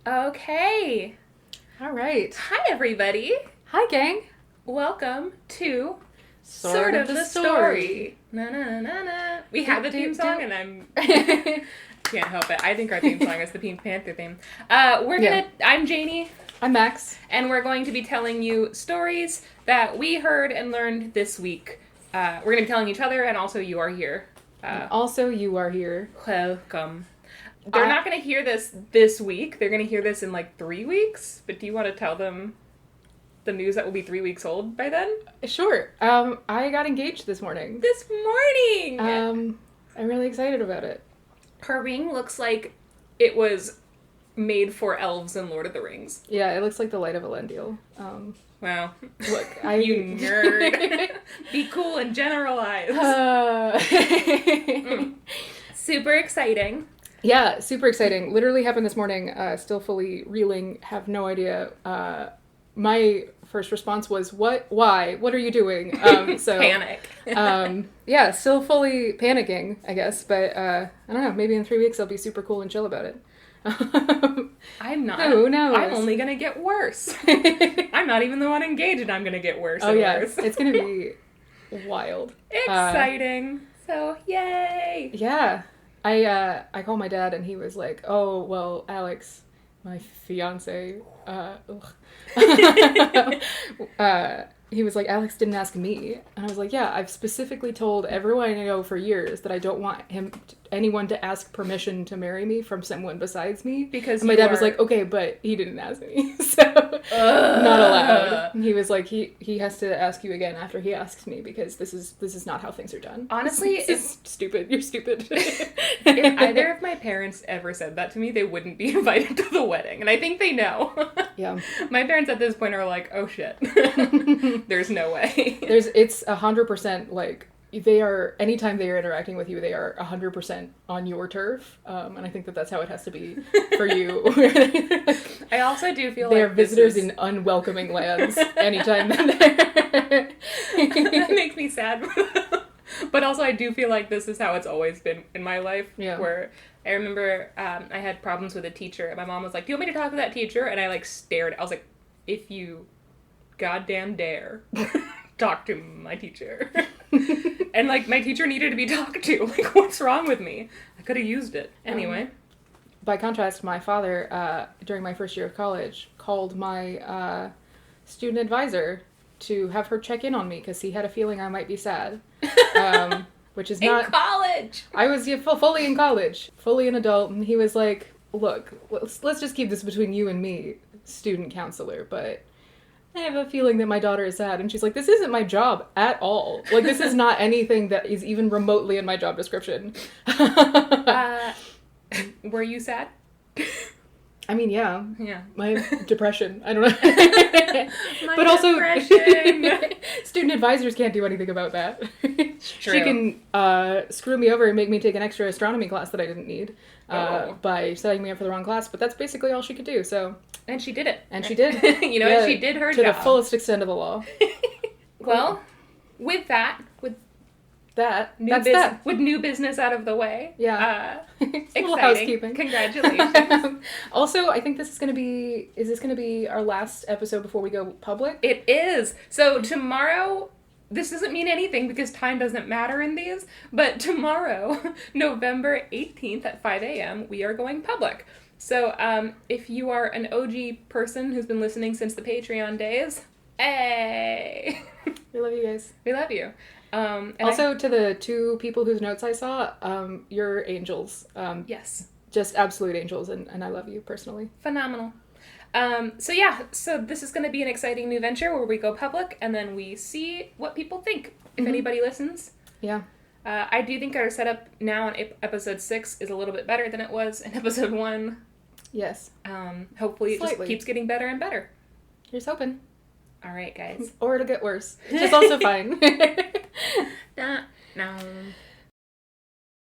Okay. All right. Hi, everybody. Hi, gang. Welcome to Sort of the story. Na na na na. We have the theme song, and I'm can't help it. I think our theme song is the Pink Panther theme. I'm Janey. I'm Max. And we're going to be telling you stories that we heard and learned this week. We're going to be telling each other, and also you are here. You are here. Welcome. They're not going to hear this week. They're going to hear this in like 3 weeks. But do you want to tell them the news that will be 3 weeks old by then? Sure. I got engaged this morning. This morning! I'm really excited about it. Her ring looks like it was made for elves in Lord of the Rings. Yeah, it looks like the light of Elendil. Wow. Look, You nerd. Be cool and generalize. Super exciting. Yeah, super exciting. Literally happened this morning. Still fully reeling. Have no idea. My first response was, "What? Why? What are you doing?" So Panic. Yeah, still fully panicking, I guess. But I don't know. Maybe in 3 weeks I'll be super cool and chill about it. I'm not. Who knows? I'm only gonna get worse. I'm not even the one engaged, and I'm gonna get worse. Oh yeah, worse. It's gonna be wild. Exciting. So yay. Yeah. I called my dad and he was like, "Oh, well, Alex, my fiance, he was like, Alex didn't ask me." And I was like, "Yeah, I've specifically told everyone I know for years that I don't want anyone to ask permission to marry me from someone besides me." Because my dad was like, "Okay, but he didn't ask me, so not allowed." And he was like, he has to ask you again after he asks me, because this is not how things are done. Honestly, it's stupid. You're stupid. If either of my parents ever said that to me, they wouldn't be invited to the wedding, and I think they know. Yeah. My parents at this point are like, "Oh shit." There's no way. It's 100% like, they are, anytime they are interacting with you, they are 100% on your turf. And I think that's how it has to be for you. I also do feel they like are visitors in unwelcoming lands anytime that makes me sad. But also I do feel like this is how it's always been in my life. Yeah. Where I remember I had problems with a teacher, and my mom was like, "Do you want me to talk to that teacher?" And I like stared. I was like, "If you goddamn dare talk to my teacher." And like, my teacher needed to be talked to. Like, what's wrong with me? I could have used it. Anyway. By contrast, my father, during my first year of college, called my student advisor to have her check in on me because he had a feeling I might be sad. Which is not... In college! I was fully in college. Fully an adult. And he was like, "Look, let's just keep this between you and me, student counselor, but I have a feeling that my daughter is sad." And she's like, "This isn't my job at all. Like, this is not anything that is even remotely in my job description." Were you sad? I mean, yeah. Yeah. My depression. I don't know. But also, student advisors can't do anything about that. True. She can screw me over and make me take an extra astronomy class that I didn't need by setting me up for the wrong class. But that's basically all she could do, so... And she did it. And she did. You know, yeah, she did her job. To the fullest extent of the law. Well, with new business out of the way. Yeah. Exciting. Housekeeping. Congratulations. Also, I think is this going to be our last episode before we go public? It is. So tomorrow, this doesn't mean anything because time doesn't matter in these, but tomorrow, November 18th at 5 a.m., we are going public. So, if you are an OG person who's been listening since the Patreon days, hey! We love you guys. We love you. Also, to the 2 people whose notes I saw, you're angels. Yes. Just absolute angels, and I love you personally. Phenomenal. So this is going to be an exciting new venture where we go public, and then we see what people think, if anybody listens. Yeah. I do think our setup now in episode 6 is a little bit better than it was in episode 1. Yes. Hopefully it just keeps getting better and better. Here's hoping. All right, guys. Or it'll get worse, which is also fine. No.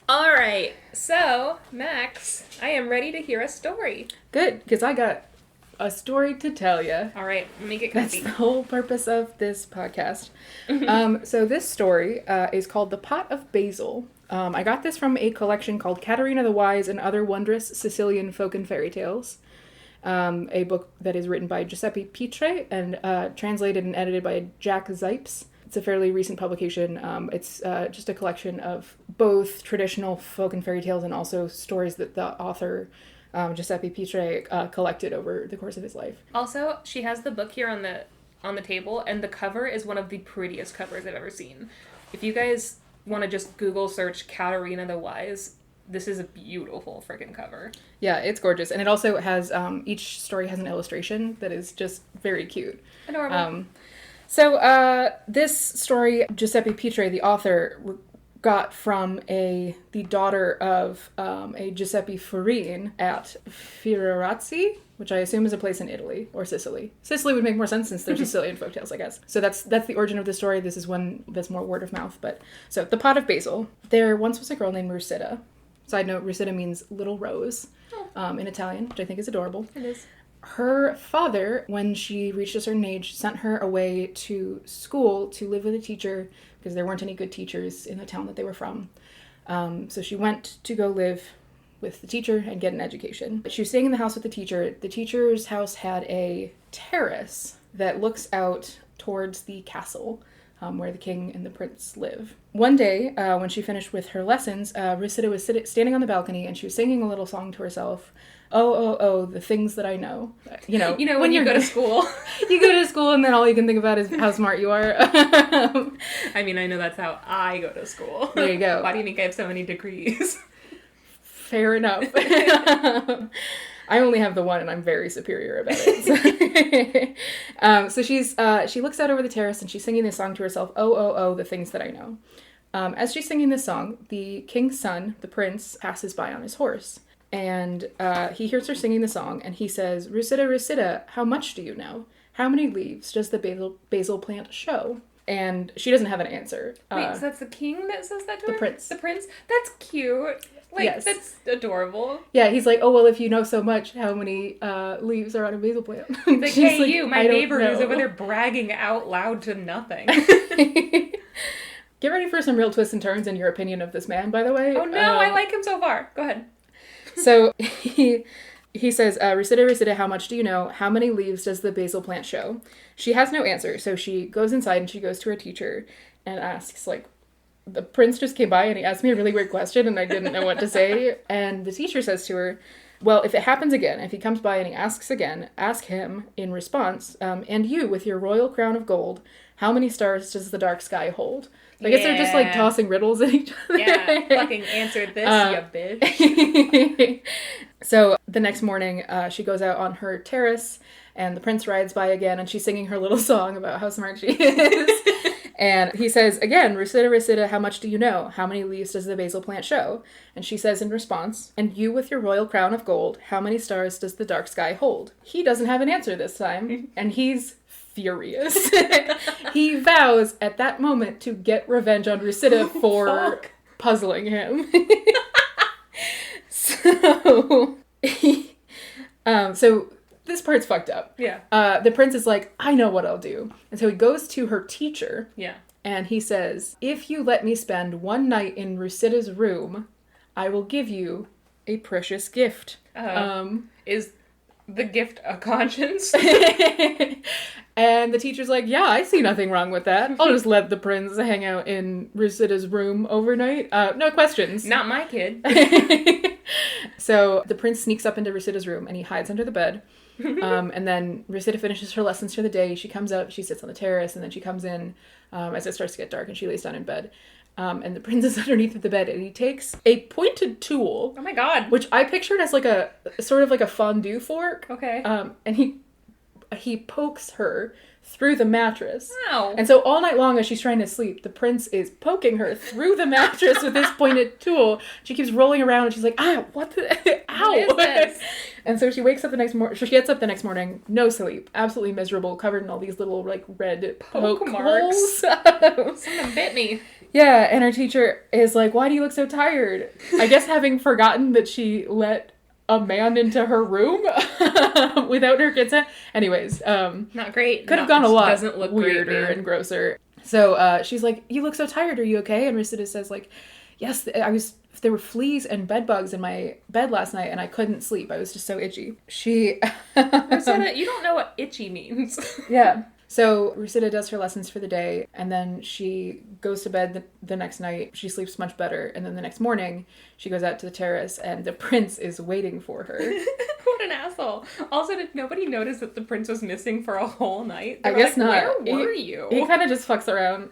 All right. So, Max, I am ready to hear a story. Good, because I got a story to tell you. All right, let me get comfy. That's the whole purpose of this podcast. So this story is called The Pot of Basil. I got this from a collection called Katerina the Wise and Other Wondrous Sicilian Folk and Fairy Tales. a book that is written by Giuseppe Pitre and translated and edited by Jack Zipes. It's a fairly recent publication. It's just a collection of both traditional folk and fairy tales and also stories that the author, Giuseppe Pitre, collected over the course of his life. Also, she has the book here on the table, and the cover is one of the prettiest covers I've ever seen. If you guys want to just Google search Katarina the Wise, this is a beautiful freaking cover. Yeah, it's gorgeous. And it also has, each story has an illustration that is just very cute. Adorable. So this story, Giuseppe Pitre, the author, got from the daughter of a Giuseppe Farin at Fiorazzi, which I assume is a place in Italy or Sicily. Sicily would make more sense since they're Sicilian folktales, I guess. So that's the origin of the story. This is one that's more word of mouth. But so the pot of basil. There once was a girl named Rusita. Side note: Rusita means little rose in Italian, which I think is adorable. It is. Her father, when she reached a certain age, sent her away to school to live with a teacher because there weren't any good teachers in the town that they were from. So she went to go live with the teacher and get an education. She was staying in the house with the teacher. The teacher's house had a terrace that looks out towards the castle where the king and the prince live. One day, when she finished with her lessons, Rusita was standing on the balcony and she was singing a little song to herself. Oh, oh, oh, the things that I know. You know when you go to school. You go to school and then all you can think about is how smart you are. I mean, I know that's how I go to school. There you go. Why do you think I have so many degrees? Fair enough. I only have the one and I'm very superior about it. So she looks out over the terrace and she's singing this song to herself. Oh, oh, oh, the things that I know. As she's singing this song, the king's son, the prince, passes by on his horse. And he hears her singing the song, and he says, Rusita, Rusita, how much do you know? How many leaves does the basil plant show? And she doesn't have an answer. Wait, so that's the king that says that to her? The prince. The prince? That's cute. Like, yes. That's adorable. Yeah, he's like, oh, well, if you know so much, how many leaves are on a basil plant? He's like, hey, like, you, my neighbor who's over there bragging out loud to nothing. Get ready for some real twists and turns in your opinion of this man, by the way. Oh, no, I like him so far. Go ahead. So he says, Rusita, Rusita, how much do you know? How many leaves does the basil plant show? She has no answer, so she goes inside and she goes to her teacher and asks, like, the prince just came by and he asked me a really weird question and I didn't know what to say. And the teacher says to her, well, if it happens again, if he comes by and he asks again, ask him in response, and you, with your royal crown of gold, how many stars does the dark sky hold? So I guess they're just, like, tossing riddles at each other. Yeah, fucking answer this, you bitch. So the next morning, she goes out on her terrace, and the prince rides by again, and she's singing her little song about how smart she is. And he says, again, Rusita, Rusita, how much do you know? How many leaves does the basil plant show? And she says in response, and you with your royal crown of gold, how many stars does the dark sky hold? He doesn't have an answer this time, and he's furious. He vows at that moment to get revenge on Rusita for puzzling him. So this part's fucked up. Yeah. The prince is like, I know what I'll do. And so he goes to her teacher. Yeah. And he says, if you let me spend one night in Rusita's room, I will give you a precious gift. Is the gift a conscience? And the teacher's like, yeah, I see nothing wrong with that. I'll just let the prince hang out in Rusita's room overnight. No questions. Not my kid. So the prince sneaks up into Rusita's room and he hides under the bed. And then Rusita finishes her lessons for the day. She comes up, she sits on the terrace, and then she comes in as it starts to get dark and she lays down in bed. And the prince is underneath the bed and he takes a pointed tool. Oh my god. Which I pictured as like a sort of like a fondue fork. Okay. And he pokes her through the mattress. Ow. And so all night long as she's trying to sleep, the prince is poking her through the mattress with this pointed tool. She keeps rolling around and she's like, what the, ow. What is this? And so she wakes up the next morning, she gets up the next morning, no sleep, absolutely miserable, covered in all these little like red poke marks. holes. Someone bit me. Yeah, and her teacher is like, why do you look so tired? I guess having forgotten that she let a man into her room without her consent. Anyways, not great. Could have gone a lot doesn't look weirder great, and grosser. So she's like, you look so tired. Are you okay? And Rusita says like, yes, there were fleas and bed bugs in my bed last night and I couldn't sleep. I was just so itchy. Rosetta, you don't know what itchy means. Yeah. So Rusita does her lessons for the day, and then she goes to bed the next night. She sleeps much better, and then the next morning, she goes out to the terrace, and the prince is waiting for her. What an asshole. Also, did nobody notice that the prince was missing for a whole night? I guess not. Where were you? He kind of just fucks around.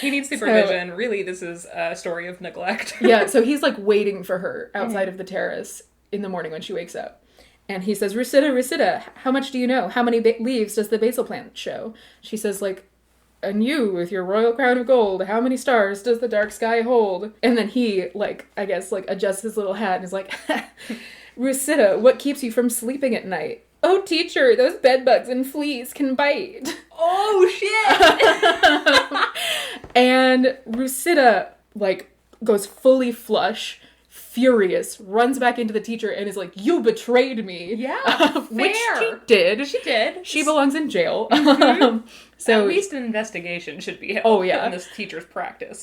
He needs supervision. So, really, this is a story of neglect. Yeah, so he's like waiting for her outside of the terrace in the morning when she wakes up. And he says, Rusita, how much do you know? How many leaves does the basil plant show? She says, like, and you, with your royal crown of gold, how many stars does the dark sky hold? And then he, like, I guess, like, adjusts his little hat and is like, Rusita, what keeps you from sleeping at night? Oh, teacher, those bedbugs and fleas can bite. Oh, shit! And Rusita, like, goes fully flush, furious, runs back into the teacher and is like, you betrayed me. Yeah, which she did. She did. She belongs in jail. Mm-hmm. So at least an investigation should be held in this teacher's practice.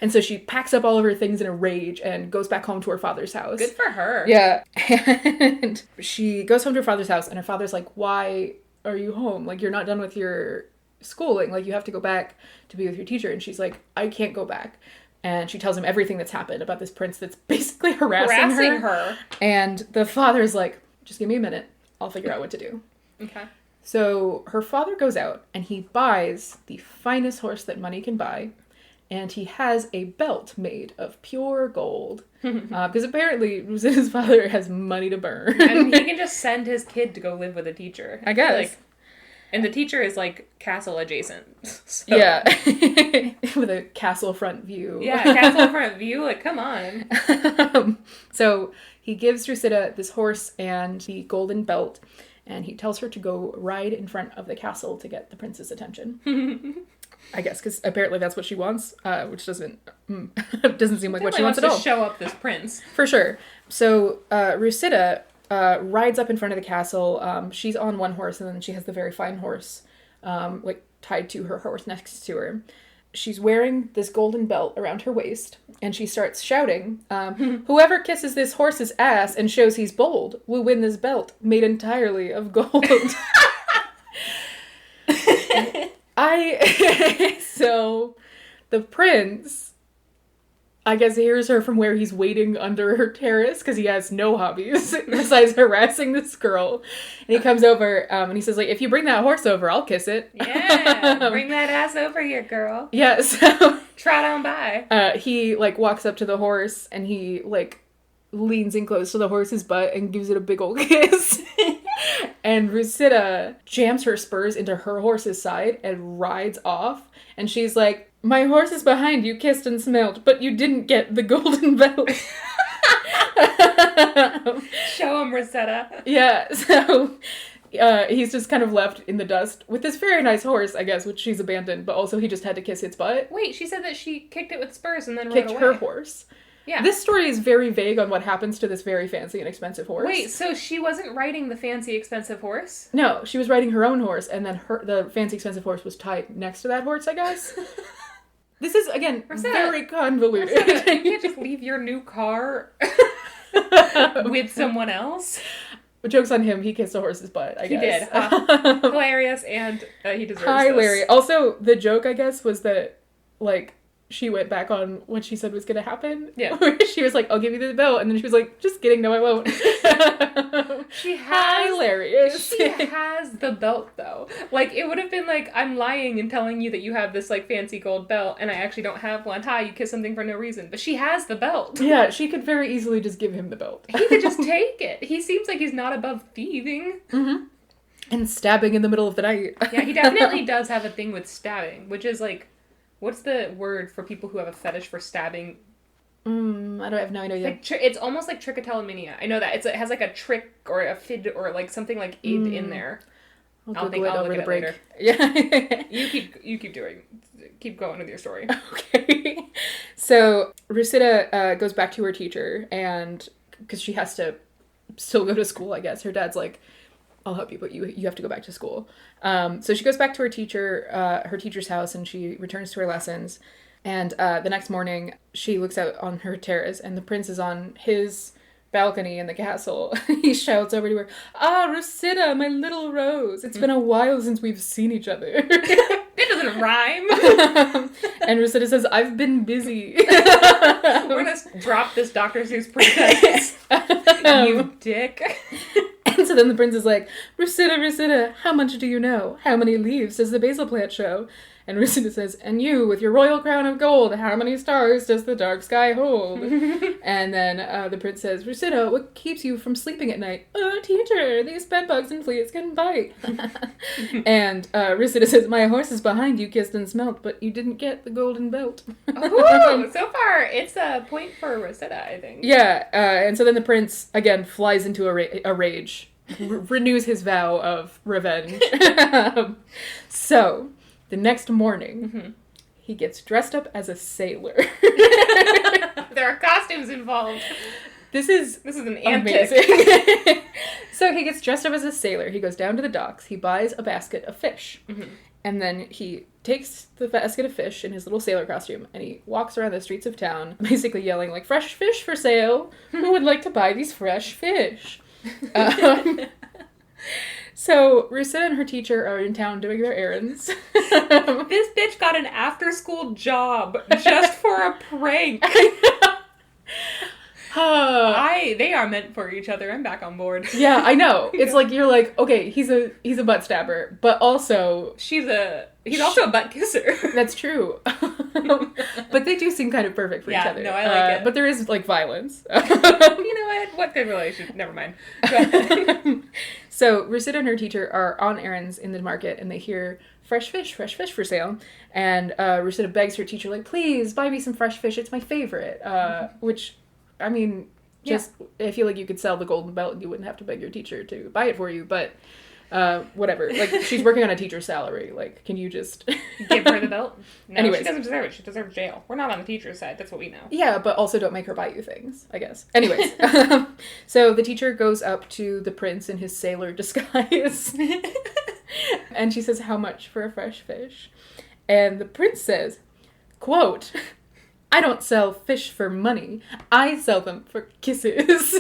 And so she packs up all of her things in a rage and goes back home to her father's house. Good for her. Yeah. And she goes home to her father's house and her father's like, why are you home? Like, you're not done with your schooling. Like, you have to go back to be with your teacher. And she's like, I can't go back. And she tells him everything that's happened about this prince that's basically harassing her. And the father's like, just give me a minute. I'll figure out what to do. Okay. So her father goes out and he buys the finest horse that money can buy. And he has a belt made of pure gold. Because apparently his father has money to burn. And he can just send his kid to go live with a teacher. I guess. And the teacher is, like, castle adjacent. So. Yeah. With a castle front view. Yeah, castle front view. Like, come on. So he gives Rusita this horse and the golden belt. And he tells her to go ride in front of the castle to get the prince's attention. I guess, because apparently that's what she wants, which doesn't seem like what she wants at all. To show up this prince. For sure. So Rusita rides up in front of the castle. She's on one horse, and then she has the very fine horse, like, tied to her horse next to her. She's wearing this golden belt around her waist, and she starts shouting, whoever kisses this horse's ass and shows he's bold will win this belt made entirely of gold. So the prince, I guess, hears her from where he's waiting under her terrace because he has no hobbies besides harassing this girl. And he comes over and he says, like, if you bring that horse over, I'll kiss it. Yeah, bring that ass over here, girl. Yeah, so trot on by. He, like, walks up to the horse and he, like, leans in close to the horse's butt and gives it a big old kiss. And Rusita jams her spurs into her horse's side and rides off. And she's like, my horse is behind you, kissed and smelled, but you didn't get the golden belt. Show him, Rosetta. Yeah, so he's just kind of left in the dust with this very nice horse, I guess, which she's abandoned, but also he just had to kiss its butt. Wait, she said that she kicked it with spurs and then kicked rode away. Her horse. Yeah. This story is very vague on what happens to this very fancy and expensive horse. Wait, so she wasn't riding the fancy expensive horse? No, she was riding her own horse, and then the fancy expensive horse was tied next to that horse, I guess. This is, again, very convoluted. You can't just leave your new car with someone else. Joke's on him, he kissed a horse's butt, I guess. He did. Hilarious, and he deserves hilarious. Also, the joke, I guess, was that, like, she went back on what she said was going to happen. Yeah. Where she was like, I'll give you the belt. And then she was like, just kidding, no, I won't. She has... Hilarious. She has the belt, though. Like, it would have been like, I'm lying and telling you that you have this, like, fancy gold belt, and I actually don't have one. Ha, you kiss something for no reason. But she has the belt. Yeah, she could very easily just give him the belt. He could just take it. He seems like he's not above thieving. Mm-hmm. And stabbing in the middle of the night. Yeah, he definitely does have a thing with stabbing, which is, like, what's the word for people who have a fetish for stabbing? I have no idea. Like, it's almost like trichotillomania. I know that. It has like a trick or a fid or like something like id in there. I'll look over the break. Later. Yeah. You keep going with your story. Okay. So Rusita goes back to her teacher, and because she has to still go to school, I guess. Her dad's like, I'll help you, but you have to go back to school. So she goes back to her teacher's house, and she returns to her lessons. And the next morning, she looks out on her terrace, and the prince is on his balcony in the castle. He shouts over to her, "Ah, Rosita, my little rose. It's been a while since we've seen each other." It doesn't rhyme. And Rosita says, "I've been busy." We're gonna drop this Dr. Seuss pretense. You dick. And so then the prince is like, "Rosita, Rosita, how much do you know? How many leaves does the basil plant show?" And Rosita says, "And you, with your royal crown of gold, how many stars does the dark sky hold?" And then the prince says, "Rosita, what keeps you from sleeping at night?" "Oh, teacher, these bedbugs and fleas can bite." And Rosita says, "My horse is behind you, kissed and smelt, but you didn't get the golden belt." Ooh, so far, it's a point for Rosita, I think. Yeah, and so then the prince, again, flies into a rage, renews his vow of revenge. So... the next morning, he gets dressed up as a sailor. There are costumes involved. This is an antic. amazing. So he gets dressed up as a sailor. He goes down to the docks. He buys a basket of fish. And then he takes the basket of fish in his little sailor costume and he walks around the streets of town, basically yelling like, "Fresh fish for sale. Who would like to buy these fresh fish?" So, Rosita and her teacher are in town doing their errands. This bitch got an after-school job just for a prank. They are meant for each other. I'm back on board. Yeah, I know. It's like, you're like, okay, he's a butt stabber, but also... he's also a butt kisser. That's true. But they do seem kind of perfect for each other. Yeah, no, I like it. But there is, like, violence. You know what? What good relationship? Never mind. So, Rosita and her teacher are on errands in the market, and they hear fresh fish for sale. And Rosita begs her teacher, like, "Please, buy me some fresh fish. It's my favorite." Which, I mean, I feel like you could sell the golden belt and you wouldn't have to beg your teacher to buy it for you, but... whatever. Like, she's working on a teacher's salary. Like, can you just... give her the belt? No, Anyways. She doesn't deserve it. She deserves jail. We're not on the teacher's side. That's what we know. Yeah, but also don't make her buy you things, I guess. Anyways. So the teacher goes up to the prince in his sailor disguise. And she says, "How much for a fresh fish?" And the prince says, quote, "I don't sell fish for money. I sell them for kisses."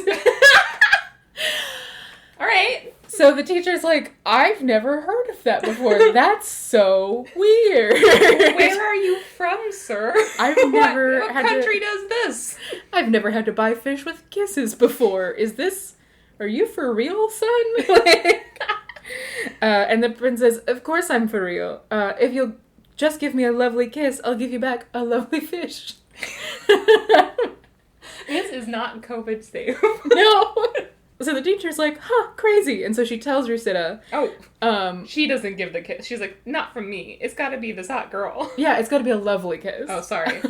All right. So the teacher's like, "I've never heard of that before. That's so weird." Where are you from, sir? I've never what had country does this? I've never had to buy fish with kisses before. Are you for real, son? And the prince says, "Of course I'm for real. If you'll just give me a lovely kiss, I'll give you back a lovely fish." This is not COVID safe. No. So the teacher's like, crazy. And so she tells Rosita. She doesn't give the kiss. She's like, "Not from me. It's gotta be this hot girl." Yeah, it's gotta be a lovely kiss. Oh, sorry.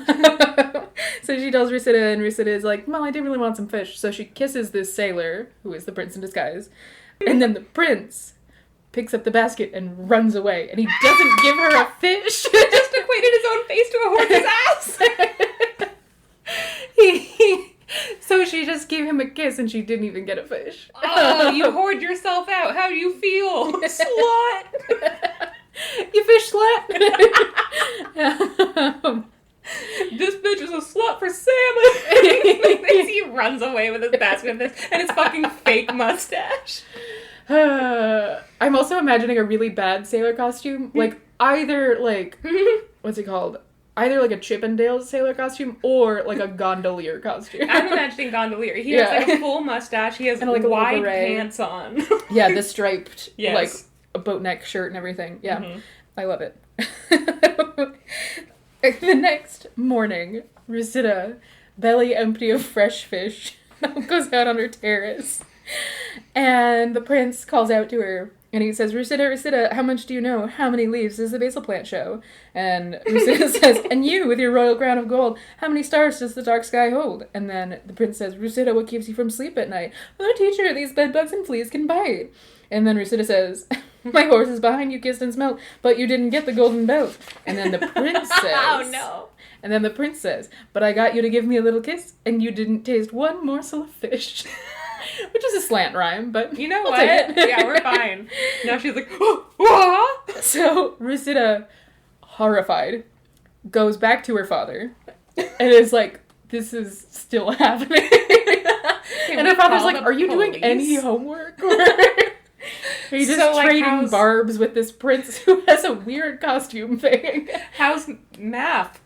So she tells Rosita, and Rosita is like, "Well, I do really want some fish." So she kisses this sailor, who is the prince in disguise. And then the prince picks up the basket and runs away. And he doesn't give her a fish. Just equated his own face to a horse's ass. So she just gave him a kiss and she didn't even get a fish. Oh, you whored yourself out. How do you feel? Slut. You fish slut. This bitch is a slut for salmon. He runs away with his basket of this and his fucking fake mustache. I'm also imagining a really bad sailor costume. Like, either, like, what's it called? Either, like, a Chippendales sailor costume or, like, a gondolier costume. I'm imagining gondolier. He has, like, a full mustache. He has, and, like, wide pants on. Yeah, the striped, yes. like, a boat neck shirt and everything. Yeah, I love it. The next morning, Rosita, belly empty of fresh fish, goes out on her terrace. And the prince calls out to her, and he says, "Rosita, Rosita, how much do you know? How many leaves does the basil plant show?" And Rosita says, "And you, with your royal crown of gold, how many stars does the dark sky hold?" And then the prince says, "Rosita, what keeps you from sleep at night?" "Oh, teacher, these bedbugs and fleas can bite." And then Rosita says, "My horse is behind you, kissed and smelt, but you didn't get the golden belt." And then the prince says... Oh, no. And then the prince says, "But I got you to give me a little kiss, and you didn't taste one morsel of fish." Which is a slant rhyme, but you know I'll what? take it. Yeah, we're fine. Now she's like, "Oh, what?" So Rosita, horrified, goes back to her father and is like, this is still happening. And her father's like, are you doing any homework? Or are you just trading barbs with this prince who has a weird costume thing? How's math?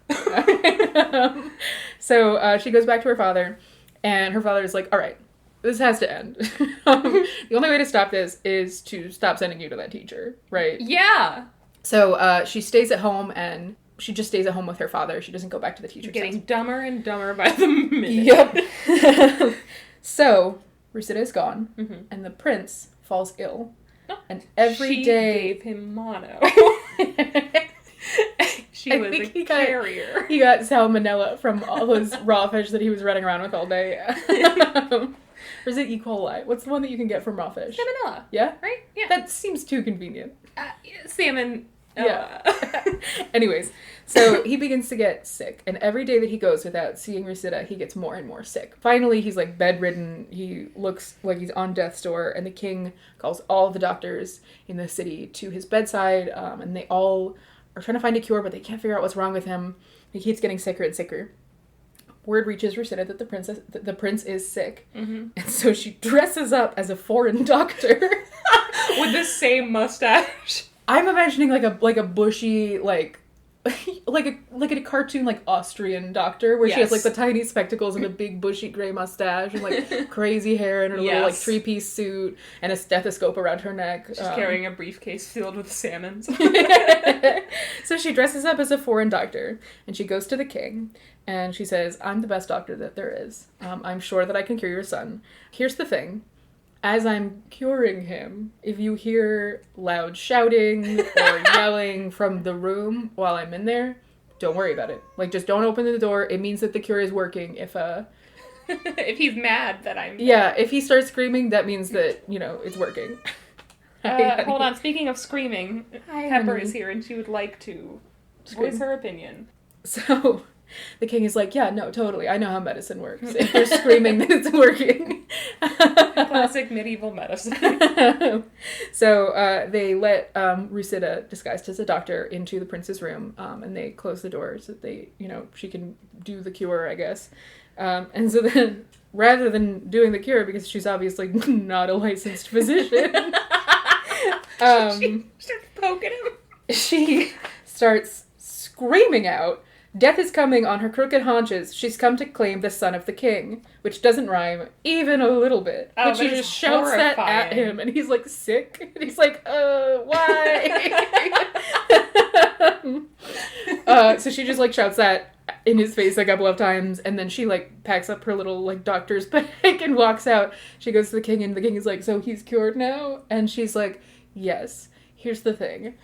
So she goes back to her father, and her father is like, all right, this has to end. The only way to stop this is to stop sending you to that teacher, right? Yeah. So she stays at home, and she just stays at home with her father. She doesn't go back to the teacher's Getting house. dumber and dumber by the minute. Yep. So Rusida is gone, and the prince falls ill. And every day gave him mono. She was a carrier. He got salmonella from all those raw fish that he was running around with all day. Or is it E. coli? What's the one that you can get from raw fish? Salmonella. Yeah? Right? Yeah. That seems too convenient. Salmon. Yeah. Anyways, so he begins to get sick, and every day that he goes without seeing Rusida, he gets more and more sick. Finally, he's like bedridden. He looks like he's on death's door, and the king calls all the doctors in the city to his bedside, and they all are trying to find a cure, but they can't figure out what's wrong with him. He keeps getting sicker and sicker. Word reaches Rusida that the prince is sick, and so she dresses up as a foreign doctor with the same mustache. I'm imagining like a bushy like a cartoon like Austrian doctor where she has like the tiny spectacles and a big bushy gray mustache and like crazy hair and her little like 3-piece suit and a stethoscope around her neck. She's carrying a briefcase filled with salmons. So she dresses up as a foreign doctor and she goes to the king and she says, I'm the best doctor that there is. I'm sure that I can cure your son. Here's the thing. As I'm curing him, if you hear loud shouting or yelling from the room while I'm in there, don't worry about it. Like, just don't open the door. It means that the cure is working. If he's mad that I'm... Yeah, if he starts screaming, that means that, it's working. Hold on. Speaking of screaming, Pepper is here and she would like to voice her opinion. So... The king is like, yeah, no, totally. I know how medicine works. If you're screaming, then it's working. Classic medieval medicine. So they let Rusida, disguised as a doctor, into the prince's room, and they close the door so that she can do the cure, I guess. And so then, rather than doing the cure, because she's obviously not a licensed physician, she starts poking him. She starts screaming out, death is coming on her crooked haunches. She's come to claim the son of the king. Which doesn't rhyme even a little bit. Oh, but she just shouts that at him. And he's like, sick? And he's like, why? So she just like shouts that in his face a couple of times. And then she like packs up her little like doctor's bag and walks out. She goes to the king and the king is like, so he's cured now? And she's like, yes. Here's the thing.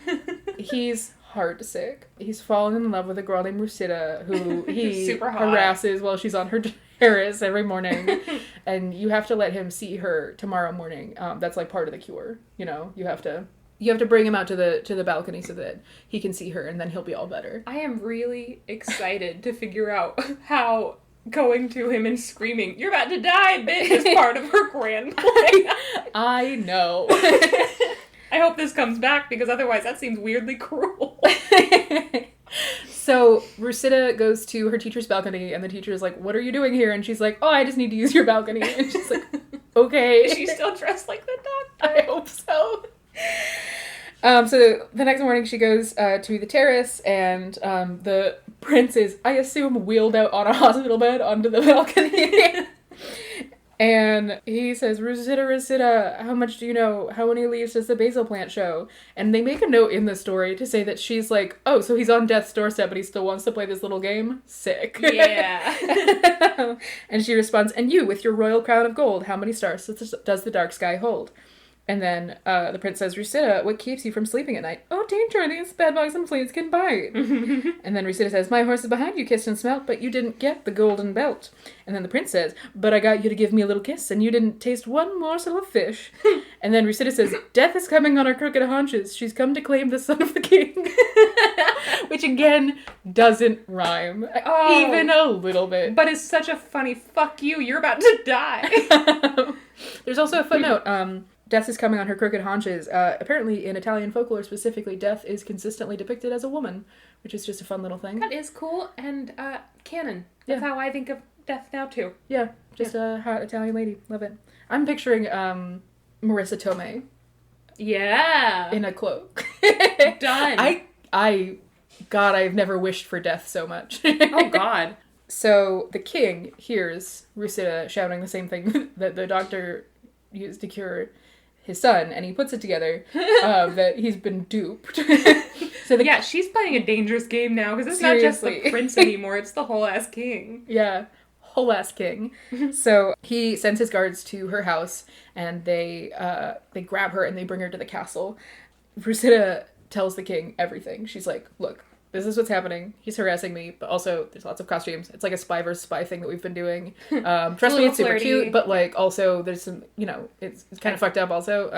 He's heart sick. He's fallen in love with a girl named Rusida who he harasses while she's on her terrace every morning. And you have to let him see her tomorrow morning. That's like part of the cure. You have to bring him out to the balcony so that he can see her and then he'll be all better. I am really excited to figure out how going to him and screaming, "You're about to die, bitch," is part of her grand plan. I know. I hope this comes back because otherwise that seems weirdly cruel. So Rusida goes to her teacher's balcony and the teacher is like, what are you doing here? And she's like, oh, I just need to use your balcony. And she's like, okay. Is she still dressed like the doctor? I hope so. So the next morning she goes to the terrace and the prince is, I assume, wheeled out on a hospital bed onto the balcony. And he says, Rusida, how much do you know? How many leaves does the basil plant show? And they make a note in the story to say that she's like, oh, so he's on death's doorstep, but he still wants to play this little game? Sick. Yeah. And she responds, and you, with your royal crown of gold, how many stars does the dark sky hold? And then the prince says, Rusida, what keeps you from sleeping at night? Oh, danger, these bedbugs and fleas can bite. And then Rusida says, my horse is behind you, kissed and smelt, but you didn't get the golden belt. And then the prince says, but I got you to give me a little kiss, and you didn't taste one morsel of fish. And then Rusida says, death is coming on her crooked haunches. She's come to claim the son of the king. Which, again, doesn't rhyme. Even a little bit. But it's such a funny, fuck you, you're about to die. There's also a footnote. Death is coming on her crooked haunches. Apparently, in Italian folklore specifically, Death is consistently depicted as a woman, which is just a fun little thing. That is cool and canon. That's how I think of Death now, too. Yeah, just a hot Italian lady. Love it. I'm picturing Marissa Tomei. Yeah. In a cloak. Done. God, I've never wished for death so much. Oh, God. So the king hears Rusita shouting the same thing that the doctor used to cure his son, and he puts it together that he's been duped. So she's playing a dangerous game now, because it's not just the prince anymore, it's the whole ass king. Yeah, whole ass king. So he sends his guards to her house, and they grab her and they bring her to the castle. Rusita tells the king everything. She's like, look, this is what's happening. He's harassing me, but also there's lots of costumes. It's like a spy versus spy thing that we've been doing. Trust me, it's super cute, but like also there's some, it's kind of fucked up also.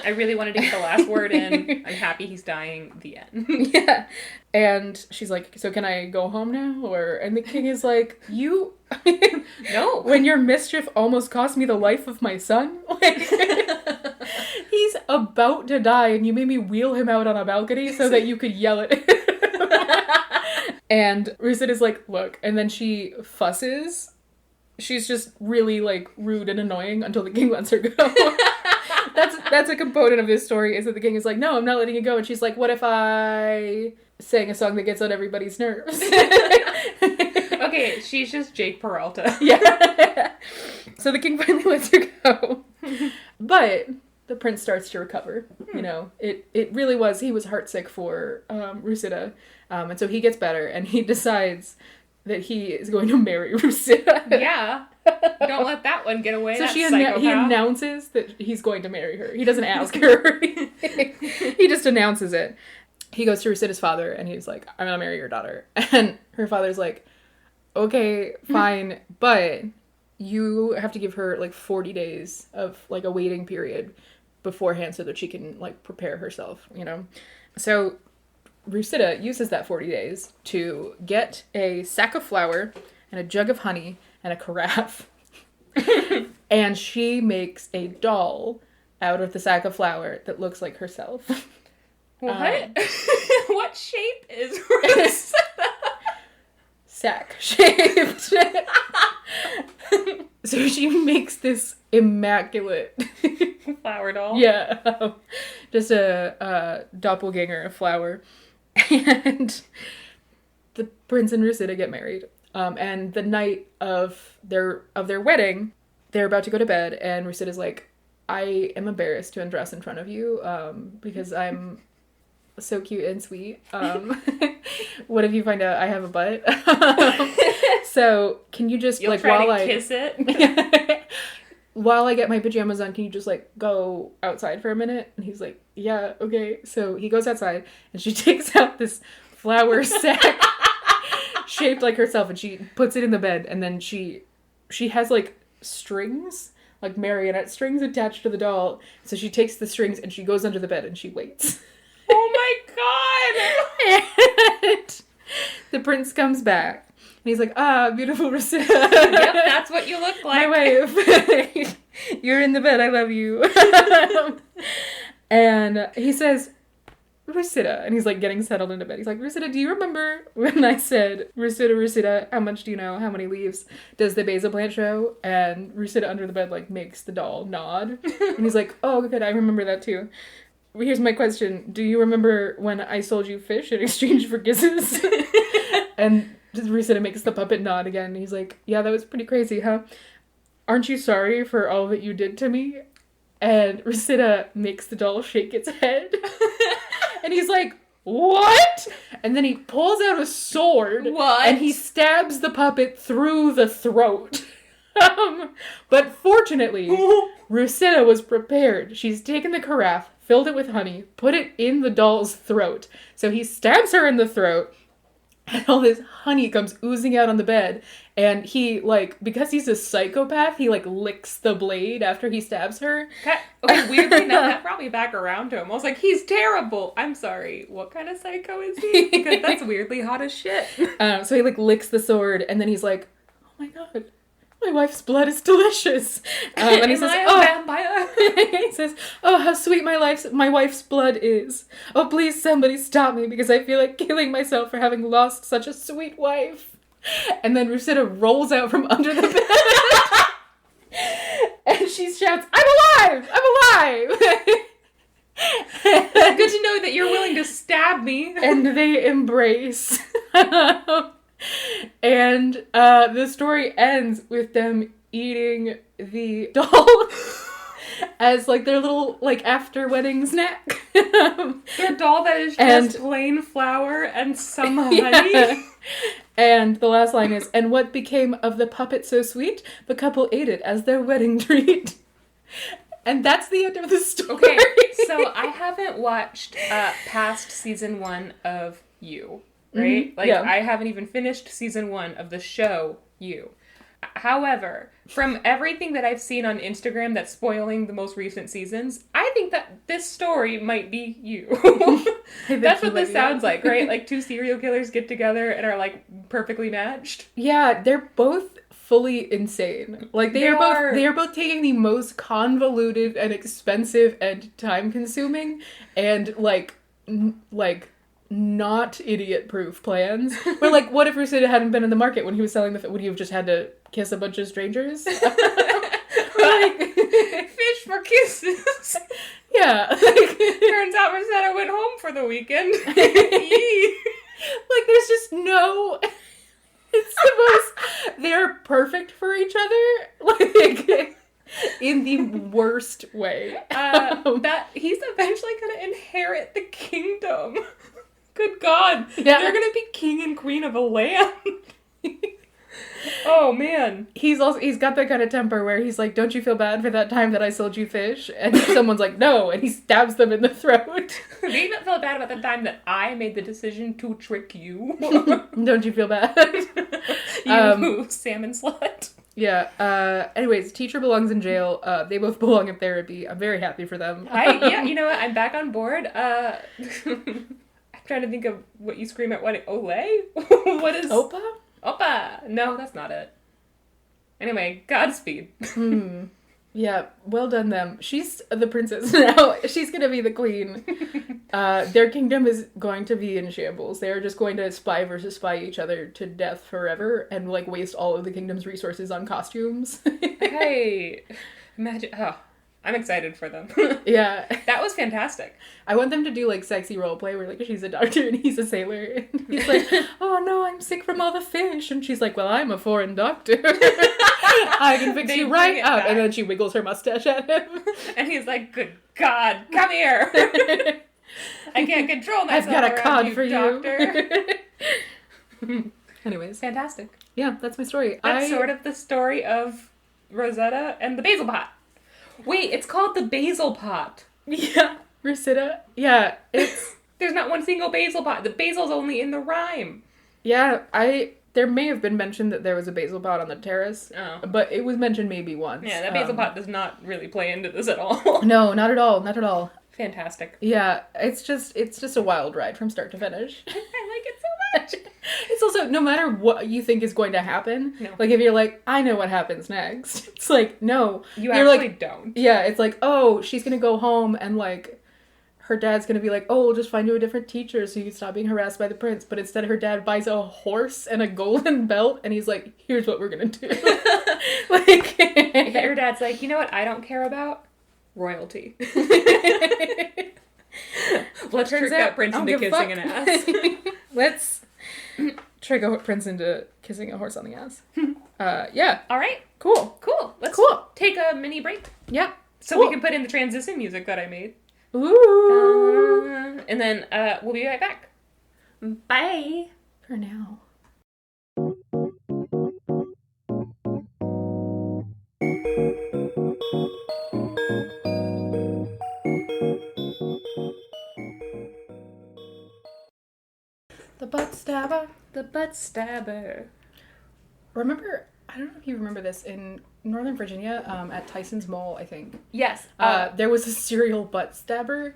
I really wanted to get the last word in. I'm happy he's dying. The end. Yeah. And she's like, so can I go home now? And the king is like, you... No. When your mischief almost cost me the life of my son? He's about to die and you made me wheel him out on a balcony so that you could yell at him. And Rusita is like, look, and then she fusses. She's just really like rude and annoying until the king lets her go. That's a component of this story, is that the king is like, no, I'm not letting you go. And she's like, what if I sang a song that gets on everybody's nerves? Okay, she's just Jake Peralta. Yeah. So the king finally lets her go. But the prince starts to recover. It really was, he was heartsick for Rusita. And so he gets better and he decides that he is going to marry Rusita. Yeah. Don't let that one get away. So he announces that he's going to marry her. He doesn't ask her. He just announces it. He goes to Rusita's father and he's like, I'm going to marry your daughter. And her father's like, okay, fine, but you have to give her like 40 days of like a waiting period beforehand so that she can like prepare herself, So Rusita uses that 40 days to get a sack of flour and a jug of honey and a carafe. And she makes a doll out of the sack of flour that looks like herself. What? What shape is Rusita? Sack shaped. So she makes this immaculate flower doll. Yeah. Just a doppelganger of flour. And the prince and Rusita get married. And the night of their wedding, they're about to go to bed, and Rusita's like, I am embarrassed to undress in front of you, because I'm so cute and sweet. What if you find out I have a butt? So can you just kiss it? While I get my pajamas on, can you just like go outside for a minute? And he's like, yeah, okay. So he goes outside and she takes out this flour sack shaped like herself and she puts it in the bed, and then she has like strings, like marionette strings attached to the doll. So she takes the strings and she goes under the bed and she waits. Oh my god! And the prince comes back. And he's like, beautiful Rusita. Yep, that's what you look like. My wife. You're in the bed. I love you. And he says, Rusita. And he's like getting settled into bed. He's like, Rusita, do you remember when I said, Rusita, how much do you know? How many leaves does the basil plant show? And Rusita under the bed like makes the doll nod. And he's like, oh, good. I remember that too. Here's my question. Do you remember when I sold you fish in exchange for kisses? And Rusita makes the puppet nod again. And he's like, yeah, that was pretty crazy, huh? Aren't you sorry for all that you did to me? And Rusita makes the doll shake its head. And he's like, what? And then he pulls out a sword. What? And he stabs the puppet through the throat. But fortunately, Rusita was prepared. She's taken the carafe, filled it with honey, put it in the doll's throat. So he stabs her in the throat, and all this honey comes oozing out on the bed. And he, like, because he's a psychopath, he, like, licks the blade after he stabs her. Okay, weirdly enough, that brought me back around to him. I was like, he's terrible. I'm sorry, what kind of psycho is he? Because that's weirdly hot as shit. So he, like, licks the sword, and then he's like, oh my god, my wife's blood is delicious. And he says, "Oh, vampire." He says, "Oh, how sweet my wife's blood is. Oh, please somebody stop me because I feel like killing myself for having lost such a sweet wife." And then Rusita rolls out from under the bed. And she shouts, "I'm alive! I'm alive!" Good to know that you're willing to stab me. And they embrace. And the story ends with them eating the doll as like their little like after wedding snack. Their doll that is just plain flour and some honey. Yeah. And the last line is, "And what became of the puppet so sweet? The couple ate it as their wedding treat." And that's the end of the story. Okay, so I haven't watched past season 1 of You, right? Mm-hmm. Like, yeah. I haven't even finished season 1 of the show You. However, from everything that I've seen on Instagram that's spoiling the most recent seasons, I think that this story might be You. That's what this sounds like, right? Like 2 serial killers get together and are like perfectly matched. Yeah, they're both fully insane. Like they are both taking the most convoluted and expensive and time consuming and like not idiot proof plans. But like, what if Rusita hadn't been in the market when he was selling would he have just had to kiss a bunch of strangers? Like, fish for kisses. Yeah. Turns out Rosetta went home for the weekend. Like there's just no. It's the most. They're perfect for each other, like in the worst way. That he's eventually gonna inherit the kingdom. Good God, yeah. They're gonna be king and queen of a land. Oh man, he's got that kind of temper where he's like, "Don't you feel bad for that time that I sold you fish?" And someone's like, "No," and he stabs them in the throat. Do you not feel bad about the time that I made the decision to trick you? Don't you feel bad? You salmon slut. Yeah. Anyways, teacher belongs in jail. They both belong in therapy. I'm very happy for them. Yeah, you know what? I'm back on board. I'm trying to think of what you scream at. What? Olay? What is... Opa? Opa! No, that's not it. Anyway, Godspeed. Yeah, well done them. She's the princess now. She's gonna be the queen. Their kingdom is going to be in shambles. They're just going to spy versus spy each other to death forever and like waste all of the kingdom's resources on costumes. Hey, imagine... Oh, I'm excited for them. Yeah. That was fantastic. I want them to do like sexy roleplay where like she's a doctor and he's a sailor. And he's like, "Oh no, I'm sick from all the fish." And she's like, "Well, I'm a foreign doctor. I can fix you right up." Back. And then she wiggles her mustache at him. And he's like, "Good God, come here. I can't control myself. I've got a cod for doctor." You. Anyways. Fantastic. Yeah, that's my story. That's sort of the story of Rosetta and the basil pot. Wait, it's called the basil pot. Yeah, Rusita. Yeah, it's... There's not one single basil pot. The basil's only in the rhyme. Yeah, there may have been mention that there was a basil pot on the terrace, but it was mentioned maybe once. Yeah, that basil pot does not really play into this at all. No, not at all, not at all. Fantastic. Yeah, it's just a wild ride from start to finish. I like it so much. It's also, no matter what you think is going to happen, like if you're like, "I know what happens next," it's like, no. You're actually like, don't. Yeah, it's like, oh, she's gonna go home and like, her dad's gonna be like, "Oh, we'll just find you a different teacher so you can stop being harassed by the prince." But instead her dad buys a horse and a golden belt and he's like, "Here's what we're gonna do." Like, your dad's like, "You know what I don't care about? Royalty." Let's trick that prince into kissing an ass. Let's trick a prince into kissing a horse on the ass. Yeah. All right. Cool. Let's take a mini break. Yeah. So we can put in the transition music that I made. Ooh. And then we'll be right back. Bye. For now. The butt stabber. The butt stabber. Remember, I don't know if you remember this, in Northern Virginia, at Tyson's Mall, I think. Yes. There was a serial butt stabber.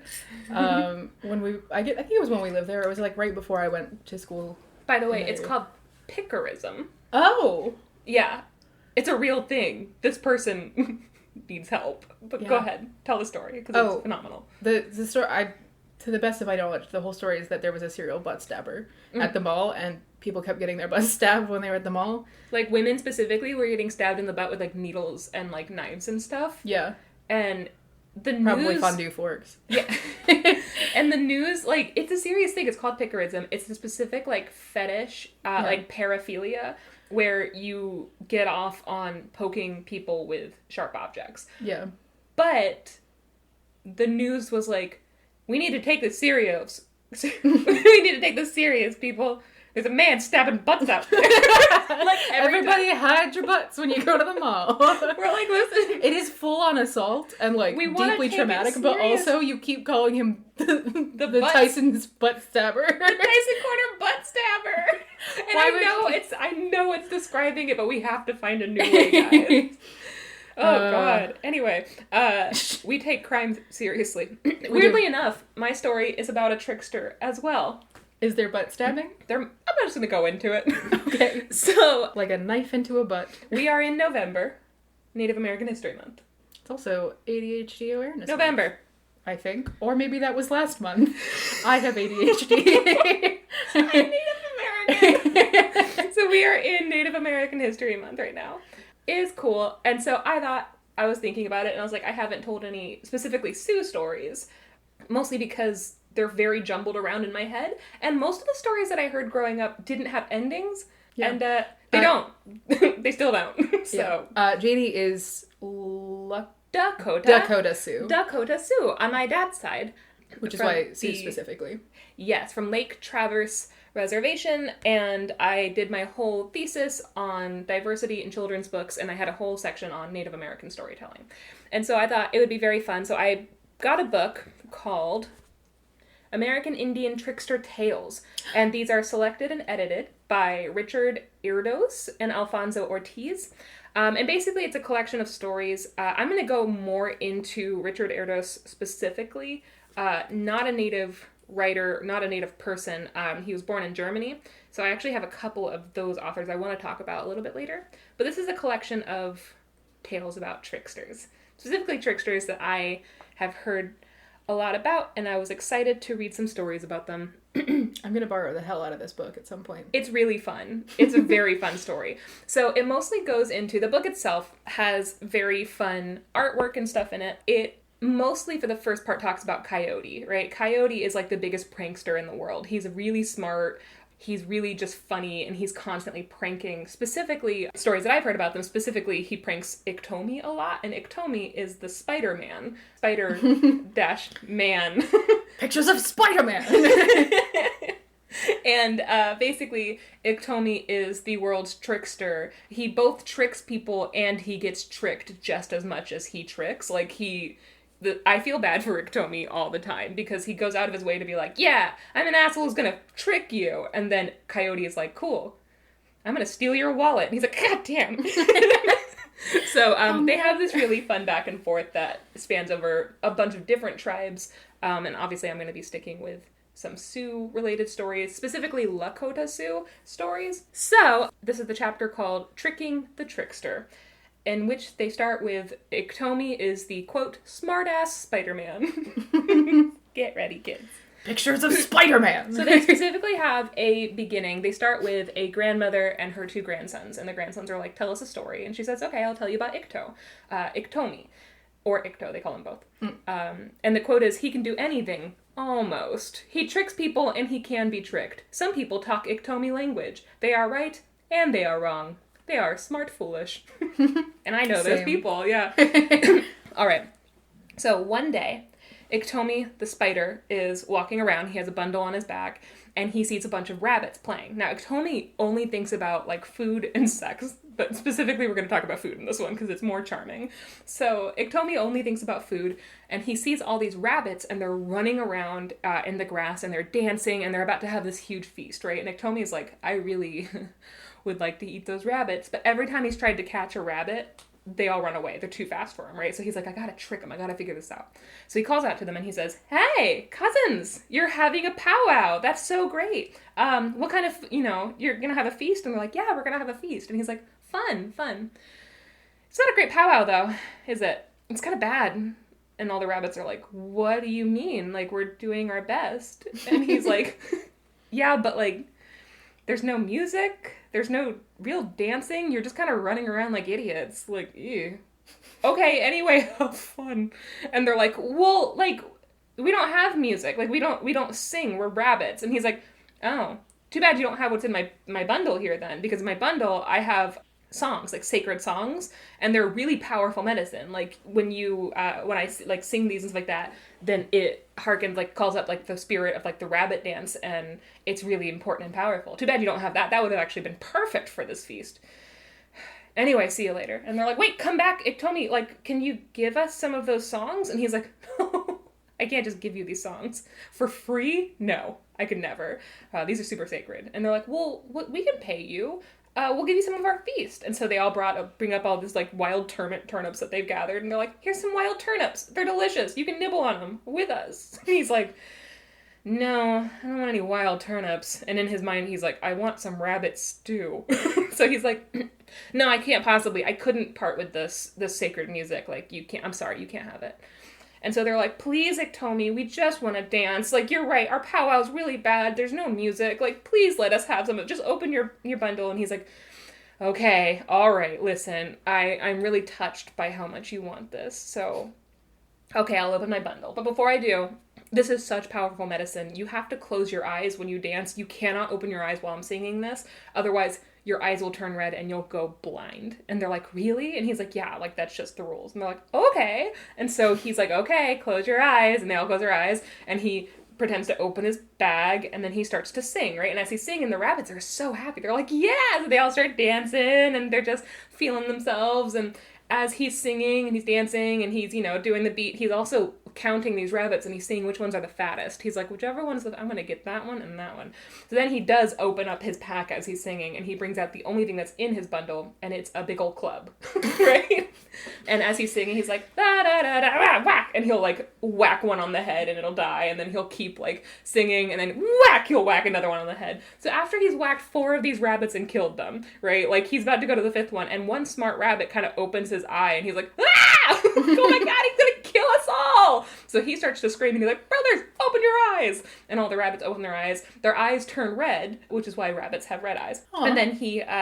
I think it was when we lived there. It was like right before I went to school. By the way, it's called picarism. Oh. Yeah. It's a real thing. This person needs help. But go ahead. Tell the story, because it's phenomenal. The story, to the best of my knowledge, the whole story is that there was a serial butt stabber at the mall, and people kept getting their butts stabbed when they were at the mall. Like, women specifically were getting stabbed in the butt with, like, needles and, like, knives and stuff. Yeah. And the news... Probably fondue forks. Yeah. And the news, like, it's a serious thing. It's called picarism. It's a specific, like, fetish, like, paraphilia, where you get off on poking people with sharp objects. Yeah. But the news was like, we need to take this serious. We need to take this serious, people. There's a man stabbing butts out there. Like, everybody hide your butts when you go to the mall. We're like, listen. It is full-on assault and, like, deeply traumatic, but also you keep calling him the Tyson's butt stabber. The Tyson Corner butt stabber. And I know it's describing it, but we have to find a new way, guys. Oh, God. Anyway, we take crime seriously. Weirdly enough, my story is about a trickster as well. Is there butt stabbing? I'm not just going to go into it. Okay. So... Like a knife into a butt. We are in November, Native American History Month. It's also ADHD awareness November. month, I think. Or maybe that was last month. I have ADHD. I'm Native American. So we are in Native American History Month right now. It is cool. And so I was thinking about it, and I was like, I haven't told any specifically Sioux stories. Mostly because they're very jumbled around in my head. And most of the stories that I heard growing up didn't have endings. Yeah. And they don't. They still don't. So Janey is Dakota Sioux. Dakota Sioux on my dad's side. Which is why Sioux specifically. Yes, from Lake Traverse Reservation, and I did my whole thesis on diversity in children's books, and I had a whole section on Native American storytelling. And so I thought it would be very fun. So I got a book called American Indian Trickster Tales, and these are selected and edited by Richard Erdos and Alfonso Ortiz. And basically it's a collection of stories. I'm going to go more into Richard Erdos specifically, not a native writer, not a native person. He was born in Germany, so I actually have a couple of those authors I want to talk about a little bit later. But this is a collection of tales about tricksters, specifically tricksters that I have heard a lot about, and I was excited to read some stories about them. I'm going to borrow the hell out of this book at some point. It's really fun. It's a very fun story. So it mostly goes into, the book itself has very fun artwork and stuff in it. It mostly, for the first part, talks about Coyote, right? Coyote is like the biggest prankster in the world. He's really smart. He's really just funny, and he's constantly pranking, specifically, stories that I've heard about them, specifically, he pranks Iktomi a lot, and Iktomi is the Spider-Man. Spider-man. Pictures of Spider-Man! And basically, Iktomi is the world's trickster. He both tricks people, and he gets tricked just as much as he tricks. Like, I feel bad for Iktomi all the time because he goes out of his way to be like, yeah, I'm an asshole who's gonna trick you. And then Coyote is like, cool, I'm gonna steal your wallet. And he's like, God damn. So they have this really fun back and forth that spans over a bunch of different tribes. And obviously I'm gonna be sticking with some Sioux-related stories, specifically Lakota Sioux stories. So this is the chapter called Tricking the Trickster, in which they start with, Iktomi is the, quote, smart-ass Spider-Man. Get ready, kids. Pictures of Spider-Man! So they specifically have a beginning. They start with a grandmother and her two grandsons, and the grandsons are like, tell us a story. And she says, okay, I'll tell you about Iktomi. Or Ikto, they call him both. And the quote is, he can do anything, almost. He tricks people, and he can be tricked. Some people talk Iktomi language. They are right, and they are wrong. They are smart foolish. And I know those people, yeah. All right. So one day, Iktomi the spider is walking around. He has a bundle on his back, and he sees a bunch of rabbits playing. Now, Iktomi only thinks about, like, food and sex, but specifically we're going to talk about food in this one because it's more charming. So Iktomi only thinks about food, and he sees all these rabbits, and they're running around in the grass, and they're dancing, and they're about to have this huge feast, right? And Iktomi is like, I really would like to eat those rabbits. But every time he's tried to catch a rabbit, they all run away. They're too fast for him, right? So he's like, I gotta trick them. I gotta figure this out. So he calls out to them and he says, hey, cousins, you're having a powwow. That's so great. What kind of, you're gonna have a feast? And they're like, yeah, we're gonna have a feast. And he's like, fun. It's not a great powwow, though, is it? It's kind of bad. And all the rabbits are like, what do you mean? Like, we're doing our best. And he's like, yeah, but, like, there's no music. There's no real dancing. You're just kind of running around like idiots. Like, ew. Okay, anyway, have fun. And they're like, well, like, we don't have music. Like, we don't sing. We're rabbits. And he's like, oh, too bad you don't have what's in my bundle here then. Because in my bundle, I have songs, like sacred songs, and they're really powerful medicine. Like when I like sing these and stuff like that, then it harkens, like calls up like the spirit of like the rabbit dance, and it's really important and powerful. Too bad you don't have that. That would have actually been perfect for this feast. Anyway, see you later. And they're like, wait, come back, Iktomi, like, can you give us some of those songs? And he's like, no, I can't just give you these songs for free. No, I could never. These are super sacred. And they're like, well, we can pay you. We'll give you some of our feast. And so they all bring up all this like wild turnips that they've gathered, and they're like, here's some wild turnips. They're delicious. You can nibble on them with us. And he's like, no, I don't want any wild turnips. And in his mind, he's like, I want some rabbit stew. So he's like, no, I can't possibly. I couldn't part with this sacred music. Like, you can't. I'm sorry, you can't have it. And so they're like, please, Iktomi, we just want to dance. Like, you're right, our powwow's really bad. There's no music. Like, please let us have some. Just open your bundle. And he's like, okay, all right, listen, I'm really touched by how much you want this. So, okay, I'll open my bundle. But before I do, this is such powerful medicine. You have to close your eyes when you dance. You cannot open your eyes while I'm singing this. Otherwise, your eyes will turn red and you'll go blind. And they're like, really? And he's like, yeah, like that's just the rules. And they're like, okay. And so he's like, okay, close your eyes. And they all close their eyes. And he pretends to open his bag, and then he starts to sing, right? And as he's singing, the rabbits are so happy. They're like, yeah! So they all start dancing, and they're just feeling themselves. And as he's singing, and he's dancing, and he's, doing the beat, he's also counting these rabbits, and he's seeing which ones are the fattest. He's like, whichever one's I'm gonna get that one and that one. So then he does open up his pack as he's singing, and he brings out the only thing that's in his bundle, and it's a big old club, right? And as he's singing, he's like, da da da da, whack, and he'll like whack one on the head, and it'll die, and then he'll keep like singing, and then whack, he'll whack another one on the head. So after he's whacked 4 of these rabbits and killed them, right? Like he's about to go to the 5th one, and one smart rabbit kind of opens his eye, and he's like, ah! Oh my god, he's gonna kill us all! So he starts to scream, and he's like, brothers, open your eyes! And all the rabbits open their eyes turn red, which is why rabbits have red eyes. Aww. And then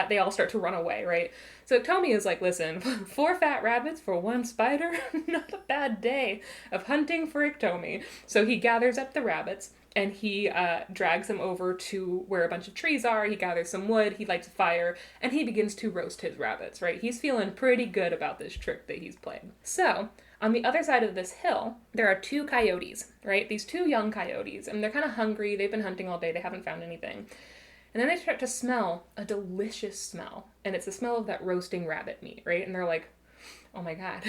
they all start to run away, right? So Iktomi is like, listen, 4 fat rabbits for 1 spider? Not a bad day of hunting for Iktomi. So he gathers up the rabbits, and he drags them over to where a bunch of trees are. He gathers some wood, he lights a fire, and he begins to roast his rabbits, right? He's feeling pretty good about this trick that he's played. So, on the other side of this hill, there are 2 coyotes, right? These 2 young coyotes, and they're kind of hungry. They've been hunting all day. They haven't found anything. And then they start to smell a delicious smell, and it's the smell of that roasting rabbit meat, right? And they're like, oh my god,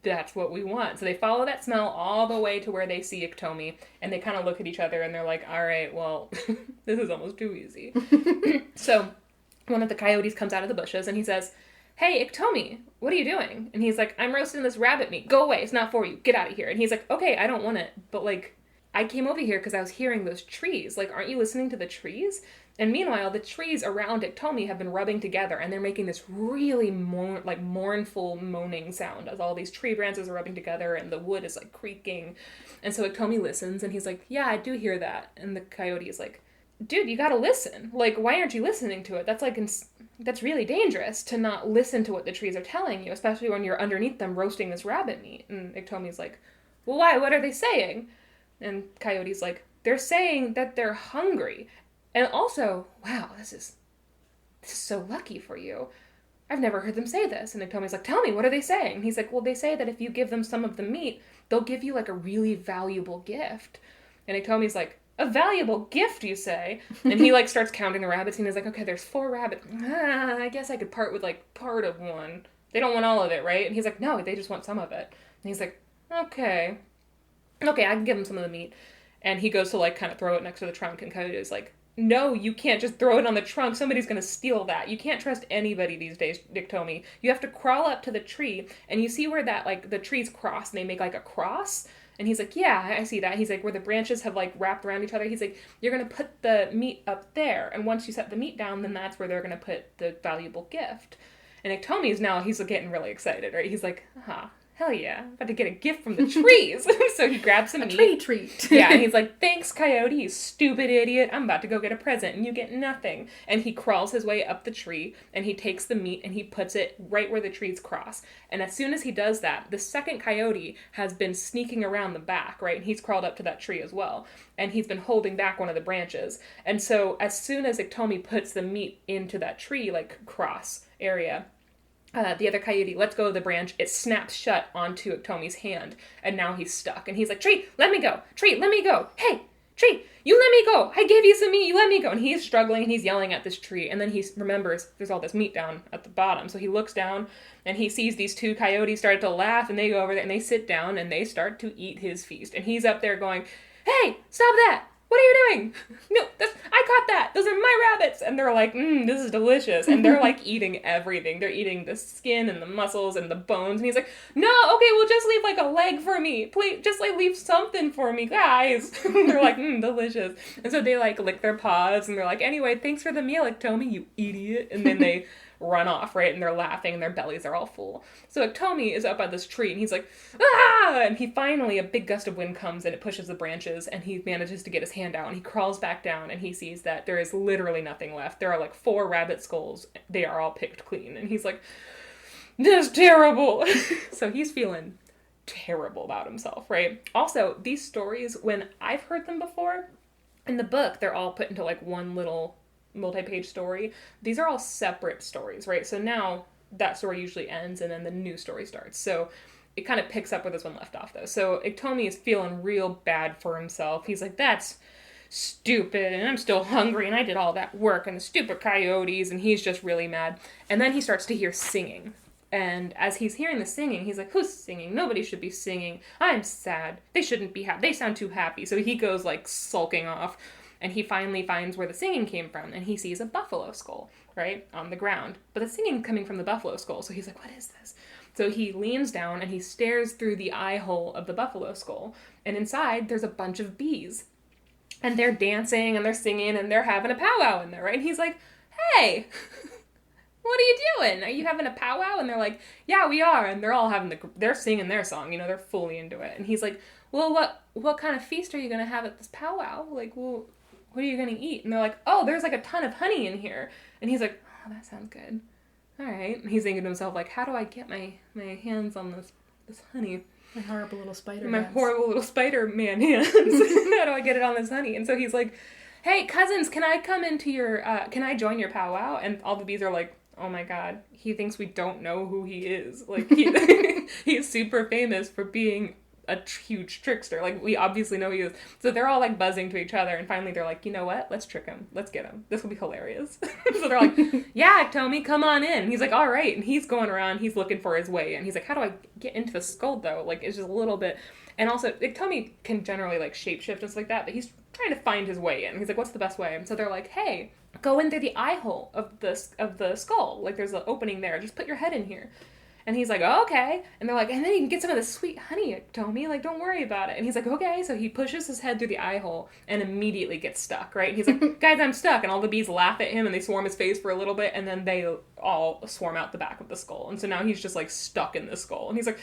that's what we want. So they follow that smell all the way to where they see Iktomi, and they kind of look at each other, and they're like, all right, well, this is almost too easy. So one of the coyotes comes out of the bushes, and he says, hey, Iktomi, what are you doing? And he's like, I'm roasting this rabbit meat. Go away, it's not for you. Get out of here. And he's like, okay, I don't want it, but like, I came over here because I was hearing those trees. Like, aren't you listening to the trees? And meanwhile, the trees around Iktomi have been rubbing together, and they're making this really mournful moaning sound as all these tree branches are rubbing together, and the wood is like creaking. And so Iktomi listens, and he's like, yeah, I do hear that. And the coyote is like, dude, you gotta listen. Like, why aren't you listening to it? That's like, that's really dangerous to not listen to what the trees are telling you, especially when you're underneath them roasting this rabbit meat. And Iktomi's like, well, why? What are they saying? And Coyote's like, they're saying that they're hungry. And also, wow, this is so lucky for you. I've never heard them say this. And Iktomi's like, tell me, what are they saying? And he's like, well, they say that if you give them some of the meat, they'll give you like a really valuable gift. And Iktomi's like, a valuable gift, you say? And he like starts counting the rabbits, and he's like, okay, there's 4 rabbits. I guess I could part with like part of one. They don't want all of it, right? And he's like, no, they just want some of it. And he's like, okay, I can give them some of the meat. And he goes to like kind of throw it next to the trunk, and Coyote is like, no, you can't just throw it on the trunk. Somebody's going to steal that. You can't trust anybody these days, Iktomi. You have to crawl up to the tree, and you see where that, like, the trees cross, and they make, like, a cross. And he's like, yeah, I see that. He's like, where the branches have, like, wrapped around each other. He's like, you're going to put the meat up there. And once you set the meat down, then that's where they're going to put the valuable gift. And Iktomi's now, he's getting really excited, right? He's like, hell yeah, I'm about to get a gift from the trees. So he grabs some meat. A tree treat. Yeah, and he's like, thanks, Coyote, you stupid idiot. I'm about to go get a present, and you get nothing. And he crawls his way up the tree, and he takes the meat, and he puts it right where the trees cross. And as soon as he does that, the second Coyote has been sneaking around the back, right? And he's crawled up to that tree as well. And he's been holding back one of the branches. And so as soon as Iktomi puts the meat into that tree, like, cross area, the other coyote lets go of the branch. It snaps shut onto Iktomi's hand, and now he's stuck. And he's like, Tree, let me go. Tree, let me go. Hey, Tree, you let me go. I gave you some meat. You let me go. And he's struggling, and he's yelling at this tree. And then he remembers there's all this meat down at the bottom. So he looks down, and he sees these two coyotes start to laugh, and they go over there, and they sit down, and they start to eat his feast. And he's up there going, hey, stop that. What are you doing? No, I caught that. Those are my rabbits. And they're like, this is delicious. And they're like eating everything. They're eating the skin and the muscles and the bones. And he's like, no, okay, well just leave like a leg for me. Please, just like leave something for me, guys. And they're like, delicious. And so they like lick their paws and they're like, anyway, thanks for the meal, Iktomi, you idiot. And then they run off, right? And they're laughing and their bellies are all full. So Iktomi is up at this tree and he's like, ah! And he finally, a big gust of wind comes and it pushes the branches and he manages to get his hand out and he crawls back down and he sees that there is literally nothing left. There are like 4 rabbit skulls. They are all picked clean. And he's like, this is terrible. So he's feeling terrible about himself, right? Also, these stories, when I've heard them before, in the book, they're all put into like one little multi-page story. These are all separate stories, right? So now that story usually ends and then the new story starts. So it kind of picks up where this one left off though. So Iktomi is feeling real bad for himself. He's like, that's stupid and I'm still hungry and I did all that work and the stupid coyotes, and he's just really mad. And then he starts to hear singing. And as he's hearing the singing, he's like, who's singing? Nobody should be singing. I'm sad. They shouldn't be happy. They sound too happy. So he goes like sulking off. And he finally finds where the singing came from, and he sees a buffalo skull, right, on the ground. But the singing coming from the buffalo skull, so he's like, what is this? So he leans down, and he stares through the eye hole of the buffalo skull, and inside there's a bunch of bees. And they're dancing, and they're singing, and they're having a powwow in there, right? And he's like, hey, what are you doing? Are you having a powwow? And they're like, yeah, we are. And they're all they're singing their song, they're fully into it. And he's like, well, what kind of feast are you going to have at this powwow? Like, well, what are you going to eat? And they're like, oh, there's like a ton of honey in here. And he's like, oh, that sounds good. All right. And he's thinking to himself, like, how do I get my hands on this honey? My horrible little spider My hands. horrible little Spider-Man hands. How do I get it on this honey? And so he's like, hey, cousins, can I come into can I join your powwow? And all the bees are like, oh my God, he thinks we don't know who he is. Like, he's super famous for being a huge trickster. Like, we obviously know he is. So they're all like buzzing to each other, and finally they're like, you know what? Let's trick him. Let's get him. This will be hilarious. So they're like, yeah, Iktomi, come on in. And he's like, all right. And he's going around, he's looking for his way in. He's like, how do I get into the skull though? Like, it's just a little bit. And also, Iktomi can generally like shapeshift and stuff like that, but he's trying to find his way in. He's like, what's the best way? And so they're like, hey, go in through the eye hole of the skull. Like, there's an opening there. Just put your head in here. And he's like, oh, okay. And they're like, and then you can get some of the sweet honey, Iktomi. Like, don't worry about it. And he's like, okay. So he pushes his head through the eye hole and immediately gets stuck, right? And he's like, guys, I'm stuck. And all the bees laugh at him and they swarm his face for a little bit. And then they all swarm out the back of the skull. And so now he's just like stuck in the skull. And he's like,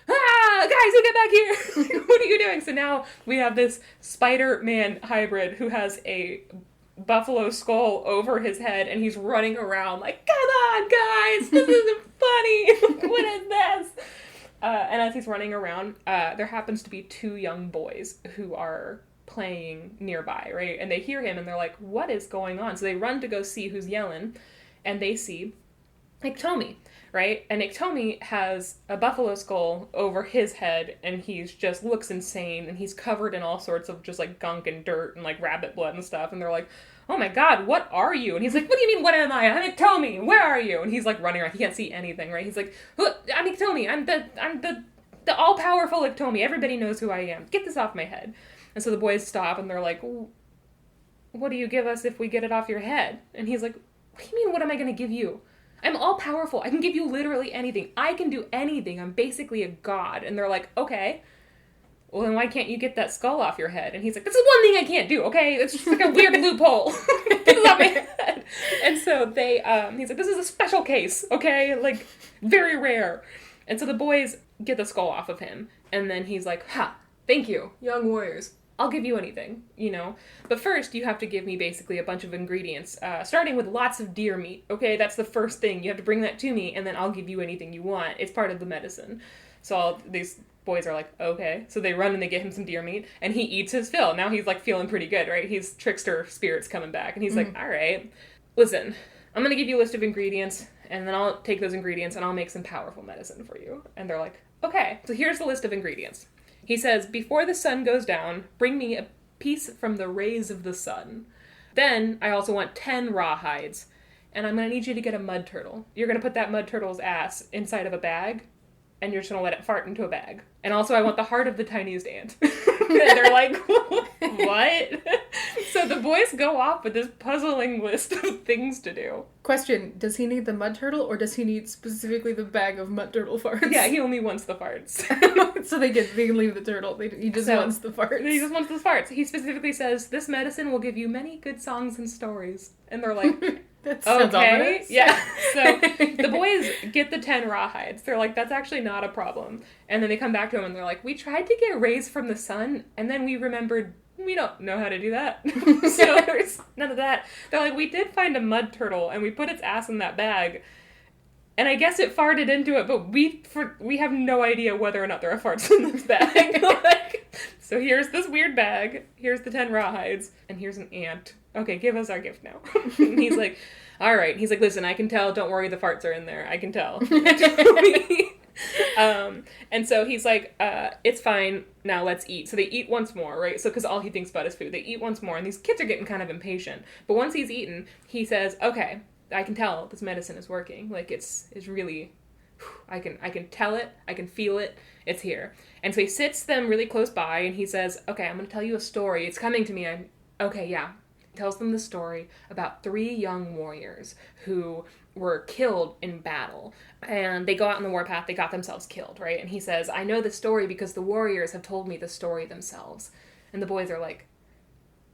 ah, guys, you get back here. What are you doing? So now we have this Spider-Man hybrid who has a buffalo skull over his head, and he's running around like, come on, guys, this isn't funny. What is this? And as he's running around, there happens to be 2 young boys who are playing nearby, right? And they hear him, and they're like, what is going on? So they run to go see who's yelling, and they see Iktomi, right? And Iktomi has a buffalo skull over his head, and he's just looks insane, and he's covered in all sorts of just like gunk and dirt and like rabbit blood and stuff. And they're like, oh my God, what are you? And he's like, what do you mean, what am I? I'm Iktomi. Where are you? And he's like running around. He can't see anything, right? He's like, I'm Iktomi. I'm the all-powerful Iktomi. Everybody knows who I am. Get this off my head. And so the boys stop, and they're like, what do you give us if we get it off your head? And he's like, what do you mean, what am I going to give you? I'm all powerful. I can give you literally anything. I can do anything. I'm basically a god. And they're like, okay, well then why can't you get that skull off your head? And he's like, that's the one thing I can't do, okay? It's just like a weird loophole. Get it off my head. And so he's like, this is a special case, okay? Like, very rare. And so the boys get the skull off of him. And then he's like, ha, thank you, young warriors. I'll give you anything, you know? But first, you have to give me basically a bunch of ingredients, starting with lots of deer meat, okay? That's the first thing. You have to bring that to me, and then I'll give you anything you want. It's part of the medicine. So these boys are like, okay. So they run and they get him some deer meat, and he eats his fill. Now he's, like, feeling pretty good, right? His trickster spirit's coming back, and he's like, all right, listen, I'm going to give you a list of ingredients, and then I'll take those ingredients, and I'll make some powerful medicine for you. And they're like, okay. So here's the list of ingredients. He says, before the sun goes down, bring me a piece from the rays of the sun. Then I also want 10 rawhides. And I'm going to need you to get a mud turtle. You're going to put that mud turtle's ass inside of a bag, and you're just going to let it fart into a bag. And also I want the heart of the tiniest ant. And they're like, what? So the boys go off with this puzzling list of things to do. Question, does he need the mud turtle, or does he need specifically the bag of mud turtle farts? Yeah, he only wants the farts. So they can leave the turtle. He just wants the farts. He just wants the farts. He specifically says, this medicine will give you many good songs and stories. And they're like, that sounds ominous. Yeah. So the boys get the 10 rawhides. They're like, that's actually not a problem. And then they come back to him and they're like, we tried to get rays from the sun, and then we remembered we don't know how to do that. So there's none of that. They're like, we did find a mud turtle, and we put its ass in that bag. And I guess it farted into it, but we have no idea whether or not there are farts in this bag. So here's this weird bag, here's the 10 rawhides, and here's an ant. Okay, give us our gift now. And he's like, all right. He's like, listen, I can tell. Don't worry, the farts are in there. I can tell. And so he's like, it's fine. Now let's eat. So they eat once more, right? So because all he thinks about is food. They eat once more, and these kids are getting kind of impatient. But once he's eaten, he says, okay, I can tell this medicine is working. Like, it's really, I can tell it. I can feel it. It's here. And so he sits them really close by, and he says, okay, I'm going to tell you a story. It's coming to me. Okay, yeah. He tells them the story about 3 young warriors who were killed in battle. And they go out on the warpath. They got themselves killed, right? And he says, I know the story because the warriors have told me the story themselves. And the boys are like,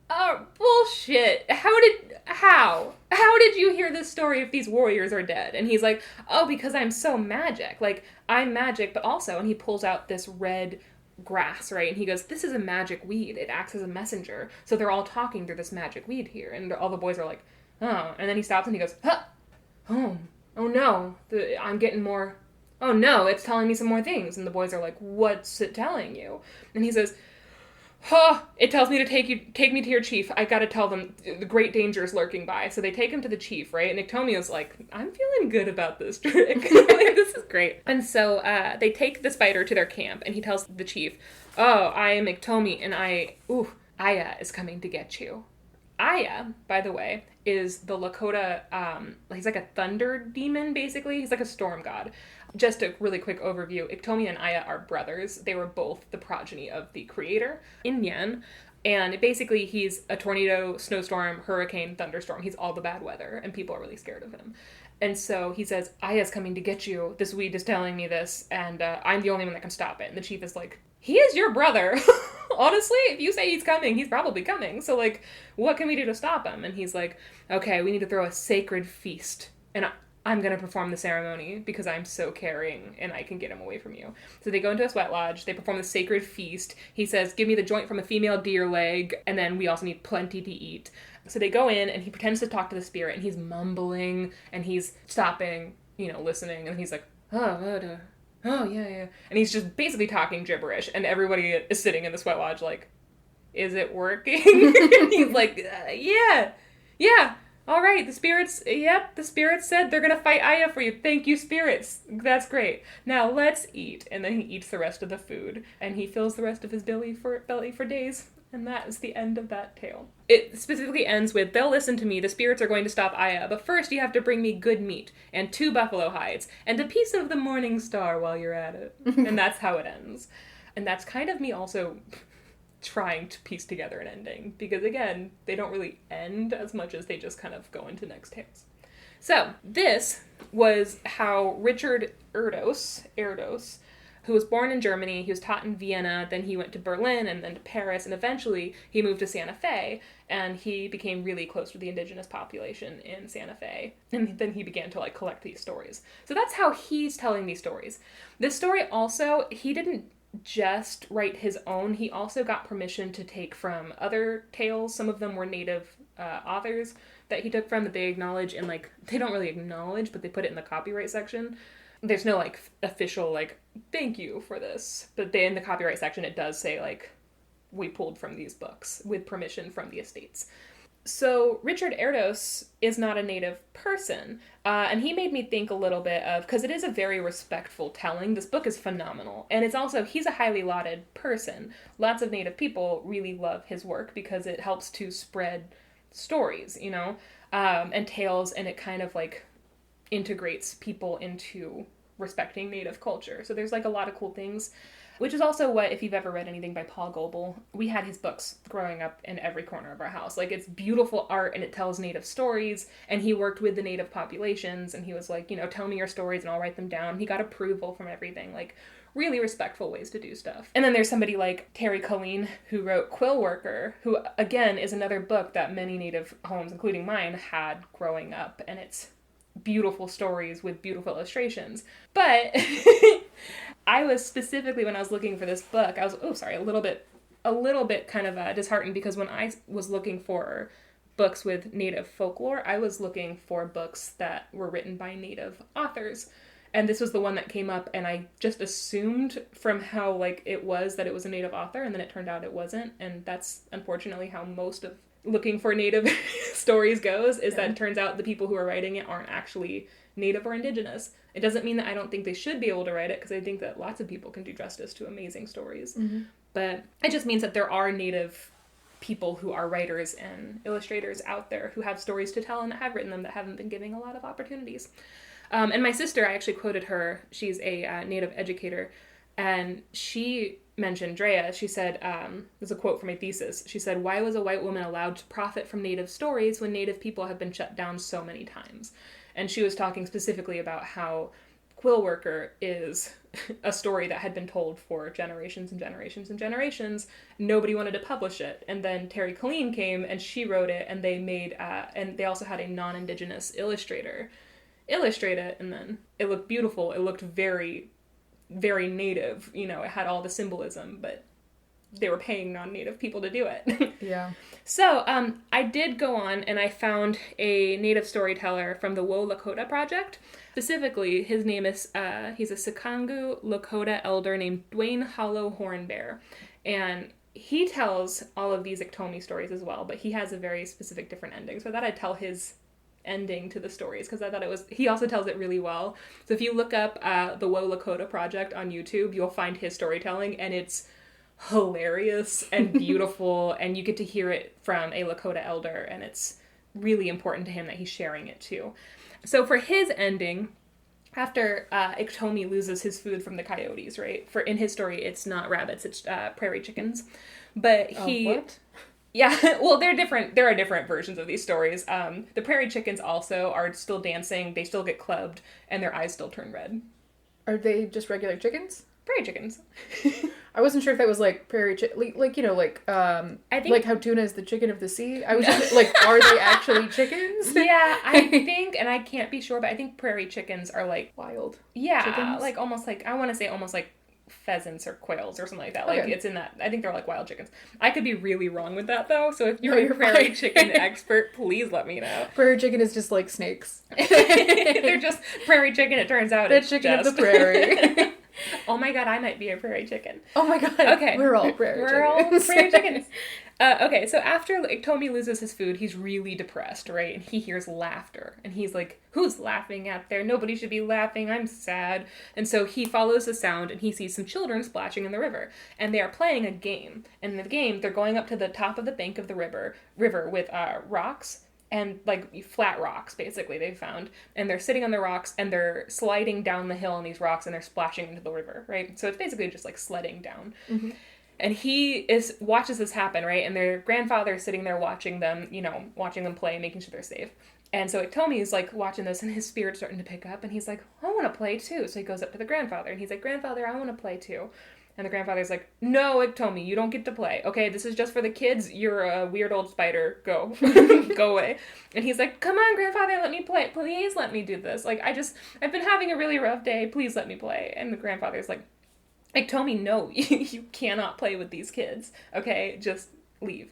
oh, bullshit. How did you hear this story if these warriors are dead? And he's like, oh, because I'm so magic. Like, I'm magic, but also, and he pulls out this red grass, right? And he goes, this is a magic weed. It acts as a messenger. So they're all talking through this magic weed here. And all the boys are like, oh. And then he stops and he goes, huh. Oh no. I'm getting more. Oh no, it's telling me some more things. And the boys are like, what's it telling you? And he says, it tells me to take me to your chief. I gotta tell them the great danger is lurking by. So they take him to the chief, right? And Iktomi is like, I'm feeling good about this trick. Like, this is great. And so they take the spider to their camp, and he tells the chief, oh, I am Iktomi, and Aya is coming to get you. Aya, by the way, is the Lakota, he's like a thunder demon, basically. He's like a storm god. Just a really quick overview, Iktomi and Aya are brothers. They were both the progeny of the creator, Inyan. And basically, he's a tornado, snowstorm, hurricane, thunderstorm. He's all the bad weather, and people are really scared of him. And so he says, Aya's coming to get you. This weed is telling me this, and I'm the only one that can stop it. And the chief is like, he is your brother. Honestly, if you say he's coming, he's probably coming. So, like, what can we do to stop him? And he's like, okay, we need to throw a sacred feast. And I'm going to perform the ceremony because I'm so caring and I can get him away from you. So they go into a sweat lodge. They perform the sacred feast. He says, give me the joint from a female deer leg. And then we also need plenty to eat. So they go in and he pretends to talk to the spirit. And he's mumbling and he's stopping, listening. And he's like, oh, yeah. And he's just basically talking gibberish. And everybody is sitting in the sweat lodge like, is it working? He's like, yeah. All right, the spirits said they're going to fight Aya for you. Thank you, spirits. That's great. Now let's eat. And then he eats the rest of the food. And he fills the rest of his belly for days. And that is the end of that tale. It specifically ends with, they'll listen to me. The spirits are going to stop Aya. But first you have to bring me good meat and 2 buffalo hides and a piece of the morning star while you're at it. And that's how it ends. And that's kind of me also trying to piece together an ending. Because again, they don't really end as much as they just kind of go into next tales. So this was how Richard Erdos, who was born in Germany, he was taught in Vienna, then he went to Berlin and then to Paris, and eventually he moved to Santa Fe, and he became really close to the indigenous population in Santa Fe, and then he began to, like, collect these stories. So that's how he's telling these stories. This story also, he didn't just write his own, he also got permission to take from other tales. Some of them were native authors that he took from, that they acknowledge, and, like, they don't really acknowledge, but they put it in the copyright section. There's no, like, official, like, thank you for this, but in the copyright section it does say, like, we pulled from these books with permission from the estates. So Richard Erdos is not a native person, and he made me think a little bit of, because it is a very respectful telling. This book is phenomenal, and it's also, he's a highly lauded person. Lots of native people really love his work because it helps to spread stories, you know, and tales, and it kind of, like, integrates people into respecting native culture. So there's, like, a lot of cool things, which is also what, if you've ever read anything by Paul Goebel, we had his books growing up in every corner of our house. Like, it's beautiful art, and it tells native stories, and he worked with the native populations, and he was like, you know, tell me your stories and I'll write them down. He got approval from everything, like, really respectful ways to do stuff. And then there's somebody like Terry Colleen, who wrote Quill Worker, who, again, is another book that many native homes, including mine, had growing up, and it's beautiful stories with beautiful illustrations. But I was specifically, when I was looking for this book, I was, a little bit kind of disheartened, because when I was looking for books with native folklore, I was looking for books that were written by native authors. And this was the one that came up, and I just assumed from how, like, it was that it was a native author, and then it turned out it wasn't. And that's unfortunately how most of looking for native stories goes, is that it turns out the people who are writing it aren't actually native or indigenous. It doesn't mean that I don't think they should be able to write it, because I think that lots of people can do justice to amazing stories. Mm-hmm. But it just means that there are native people who are writers and illustrators out there who have stories to tell and that have written them, that haven't been giving a lot of opportunities. And my sister, I actually quoted her. She's a native educator, and she mentioned Drea. She said, there's a quote from my thesis. She said, "Why was a white woman allowed to profit from native stories when native people have been shut down so many times?" And she was talking specifically about how Quill Worker is a story that had been told for generations and generations and generations. Nobody wanted to publish it. And then Terry Colleen came and she wrote it, and they made, and they also had a non-indigenous illustrator illustrate it, and then it looked beautiful. It looked very, very native. You know, it had all the symbolism, but they were paying non-native people to do it. Yeah. So, I did go on and I found a native storyteller from the Woe Lakota Project. Specifically, his name is, he's a Sikangu Lakota elder named Dwayne Hollow Hornbear. And he tells all of these Iktomi stories as well, but he has a very specific different ending. So I thought I'd tell his ending to the stories, because I thought he also tells it really well. So if you look up the Woe Lakota Project on YouTube, you'll find his storytelling, and it's hilarious and beautiful, and you get to hear it from a Lakota elder, and it's really important to him that he's sharing it too. So for his ending, after Iktomi loses his food from the coyotes, right? In his story, it's not rabbits, it's prairie chickens. But he... What? Yeah, well, they're different. There are different versions of these stories. The prairie chickens also are still dancing. They still get clubbed, and their eyes still turn red. Are they just regular chickens? Prairie chickens. I wasn't sure if that was like prairie like you know, like I think, like how tuna is the chicken of the sea. I was just like, are they actually chickens? Yeah, I think, and I can't be sure, but I think prairie chickens are like wild. Yeah, chickens? like almost like, I want to say almost like pheasants or quails or something like that. Like, okay. It's in that, I think they're like wild chickens. I could be really wrong with that though, so if you're a prairie chicken expert, please let me know. Prairie chicken is just like snakes. They're just prairie chicken, it turns out. The chicken of the prairie. Oh my god, I might be a prairie chicken. Oh my god. Okay. We're all prairie chickens. We're all prairie chickens. Okay, so after Iktomi loses his food, he's really depressed, right? And he hears laughter. And he's like, who's laughing out there? Nobody should be laughing. I'm sad. And so he follows the sound and he sees some children splashing in the river. And they are playing a game. And in the game, they're going up to the top of the bank of the river with rocks. And, like, flat rocks, basically, they found. And they're sitting on the rocks, and they're sliding down the hill on these rocks, and they're splashing into the river, right? So it's basically just, like, sledding down. Mm-hmm. And he watches this happen, right? And their grandfather is sitting there watching them, watching them play, making sure they're safe. And so Iktomi is like watching this, and his spirit's starting to pick up, and he's like, I want to play too. So he goes up to the grandfather, and he's like, Grandfather, I want to play too. And the grandfather's like, no, Iktomi, you don't get to play. Okay, this is just for the kids. You're a weird old spider. Go. Go away. And he's like, come on, grandfather, let me play. Please let me do this. Like, I've been having a really rough day. Please let me play. And the grandfather's like, Iktomi, no, you cannot play with these kids. Okay, just leave.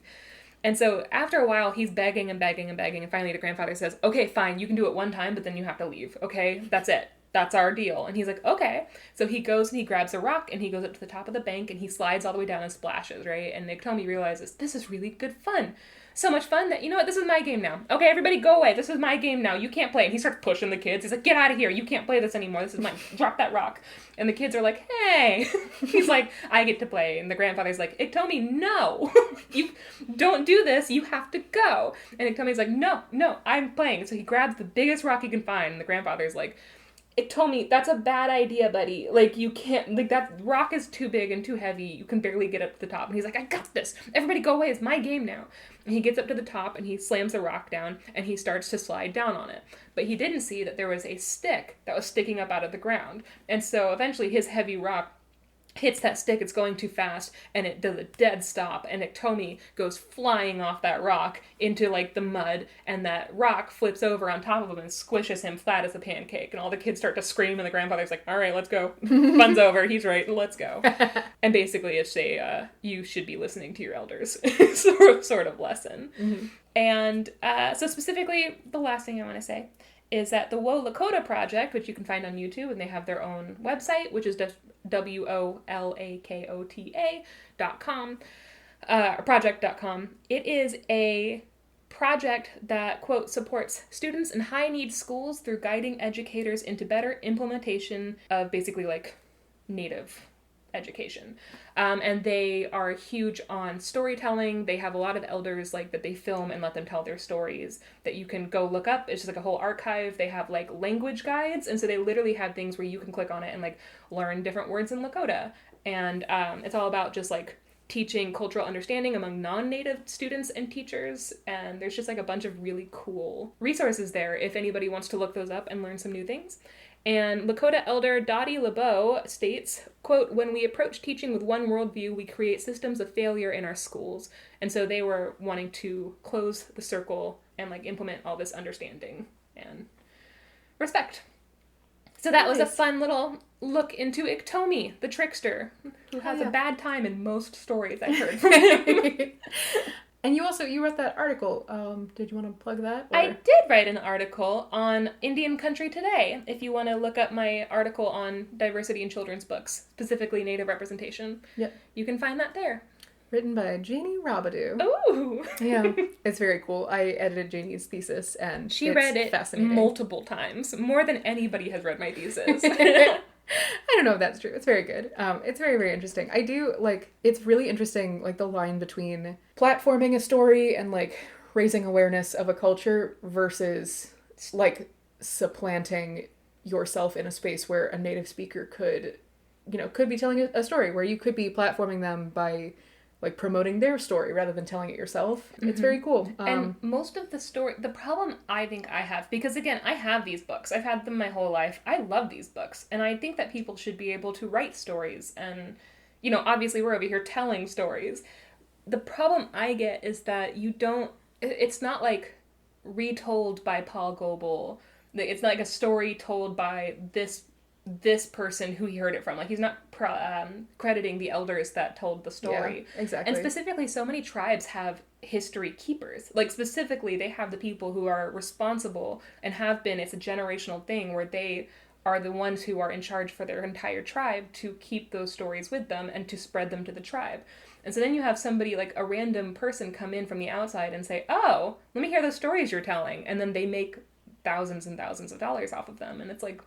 And so after a while, he's begging and begging and begging. And finally the grandfather says, okay, fine, you can do it one time, but then you have to leave. Okay, that's it. That's our deal. And he's like, okay. So he goes and he grabs a rock and he goes up to the top of the bank and he slides all the way down and splashes, right? And Iktomi realizes, this is really good fun. So much fun that, you know what, this is my game now. Okay, everybody go away. This is my game now. You can't play. And he starts pushing the kids. He's like, get out of here. You can't play this anymore. This is mine. Drop that rock. And the kids are like, hey. He's like, I get to play. And the grandfather's like, Iktomi, no. You don't do this. You have to go. And Iktomi's like, no, I'm playing. So he grabs the biggest rock he can find. And the grandfather's like, Iktomi, that's a bad idea, buddy. Like, you can't, like, that rock is too big and too heavy. You can barely get up to the top. And he's like, I got this. Everybody go away. It's my game now. And he gets up to the top and he slams the rock down and he starts to slide down on it. But he didn't see that there was a stick that was sticking up out of the ground. And so eventually his heavy rock hits that stick, it's going too fast, and it does a dead stop, and Iktomi goes flying off that rock into, like, the mud, and that rock flips over on top of him and squishes him flat as a pancake, and all the kids start to scream, and the grandfather's like, all right, let's go. Fun's over. He's right. Let's go. And basically it's a, you should be listening to your elders sort of lesson. Mm-hmm. And so specifically, the last thing I want to say is that the Woe Lakota Project, which you can find on YouTube, and they have their own website, which is WOLAKOTA.com, project.com. It is a project that, quote, supports students in high-need schools through guiding educators into better implementation of basically, like, Native education. And they are huge on storytelling. They have a lot of elders like that they film and let them tell their stories that you can go look up. It's just like a whole archive. They have like language guides, and so they literally have things where you can click on it and like learn different words in Lakota. And it's all about just like teaching cultural understanding among non-native students and teachers, and there's just like a bunch of really cool resources there if anybody wants to look those up and learn some new things. And Lakota elder Dottie LeBeau states, quote, when we approach teaching with one worldview, we create systems of failure in our schools. And so they were wanting to close the circle and like implement all this understanding and respect. So that was a fun little look into Iktomi, the trickster, who has a bad time in most stories I've heard from him. And you wrote that article. Did you want to plug that? Or? I did write an article on Indian Country Today. If you want to look up my article on diversity in children's books, specifically Native representation, you can find that there. Written by Janey Robidoux. Ooh! Yeah, it's very cool. I edited Janey's thesis, and she read it fascinating. Multiple times, more than anybody has read my thesis. I don't know if that's true. It's very good. It's very, very interesting. I do, like, it's really interesting, like, the line between platforming a story and, like, raising awareness of a culture versus, like, supplanting yourself in a space where a native speaker could be telling a story, where you could be platforming them by, like, promoting their story rather than telling it yourself. Mm-hmm. It's very cool. And most of the the problem I think I have, because again, I have these books. I've had them my whole life. I love these books. And I think that people should be able to write stories. And, obviously we're over here telling stories. The problem I get is that it's not like retold by Paul Goebel. It's not like a story told by this person who he heard it from. Like, he's not crediting the elders that told the story. Yeah, exactly. And specifically, so many tribes have history keepers. Like, specifically, they have the people who are responsible and have been. It's a generational thing where they are the ones who are in charge for their entire tribe to keep those stories with them and to spread them to the tribe. And so then you have somebody, like a random person, come in from the outside and say, oh, let me hear those stories you're telling. And then they make thousands and thousands of dollars off of them. And it's like,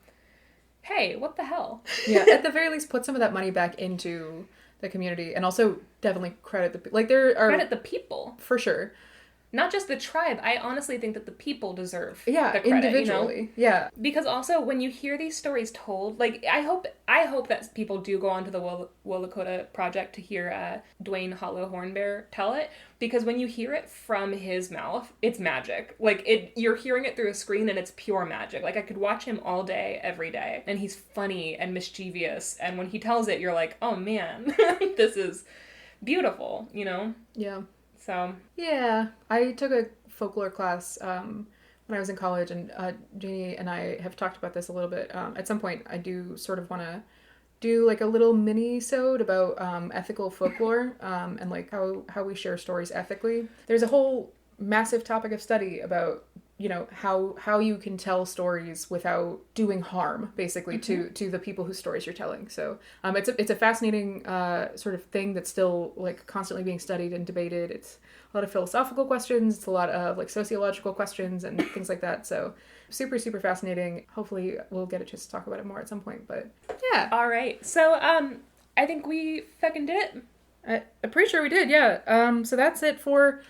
hey, what the hell? Yeah, at the very least, put some of that money back into the community, and also definitely credit the people. For sure. not just the tribe. I honestly think that the people deserve the credit, individually. Yeah. Because also when you hear these stories told, like I hope that people do go onto the Willakota Project to hear Dwayne Hollow Hornbear tell it, because when you hear it from his mouth, it's magic. Like you're hearing it through a screen and it's pure magic. Like I could watch him all day, every day, and he's funny and mischievous, and when he tells it, you're like, oh man, this is beautiful, Yeah. So yeah, I took a folklore class when I was in college, and Janey and I have talked about this a little bit. At some point, I do sort of want to do like a little mini-sode about ethical folklore and like how we share stories ethically. There's a whole massive topic of study about how you can tell stories without doing harm, basically, to the people whose stories you're telling. So it's a fascinating sort of thing that's still like constantly being studied and debated. It's a lot of philosophical questions. It's a lot of like sociological questions and things like that. So super, super fascinating. Hopefully we'll get a chance to talk about it more at some point. But yeah. All right. So I think we fucking did it. I'm pretty sure we did. Yeah. So that's it for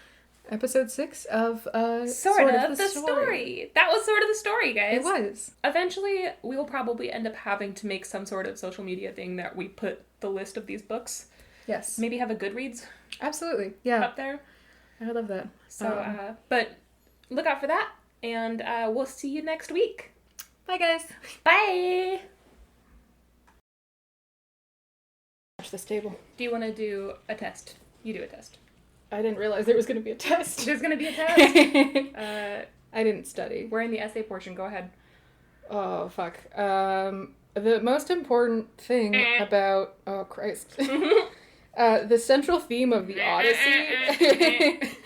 episode 6 of Sort of the story. That was sort of the story, guys. It was. Eventually, we will probably end up having to make some sort of social media thing that we put the list of these books. Yes. Maybe have a Goodreads. Absolutely. Yeah. Up there. I would love that. So, but look out for that, and we'll see you next week. Bye, guys. Bye. Watch this table. Do you want to do a test? You do a test. I didn't realize there was going to be a test. There's going to be a test. I didn't study. We're in the essay portion. Go ahead. Oh, fuck. The most important thing about... Oh, Christ. The central theme of the Odyssey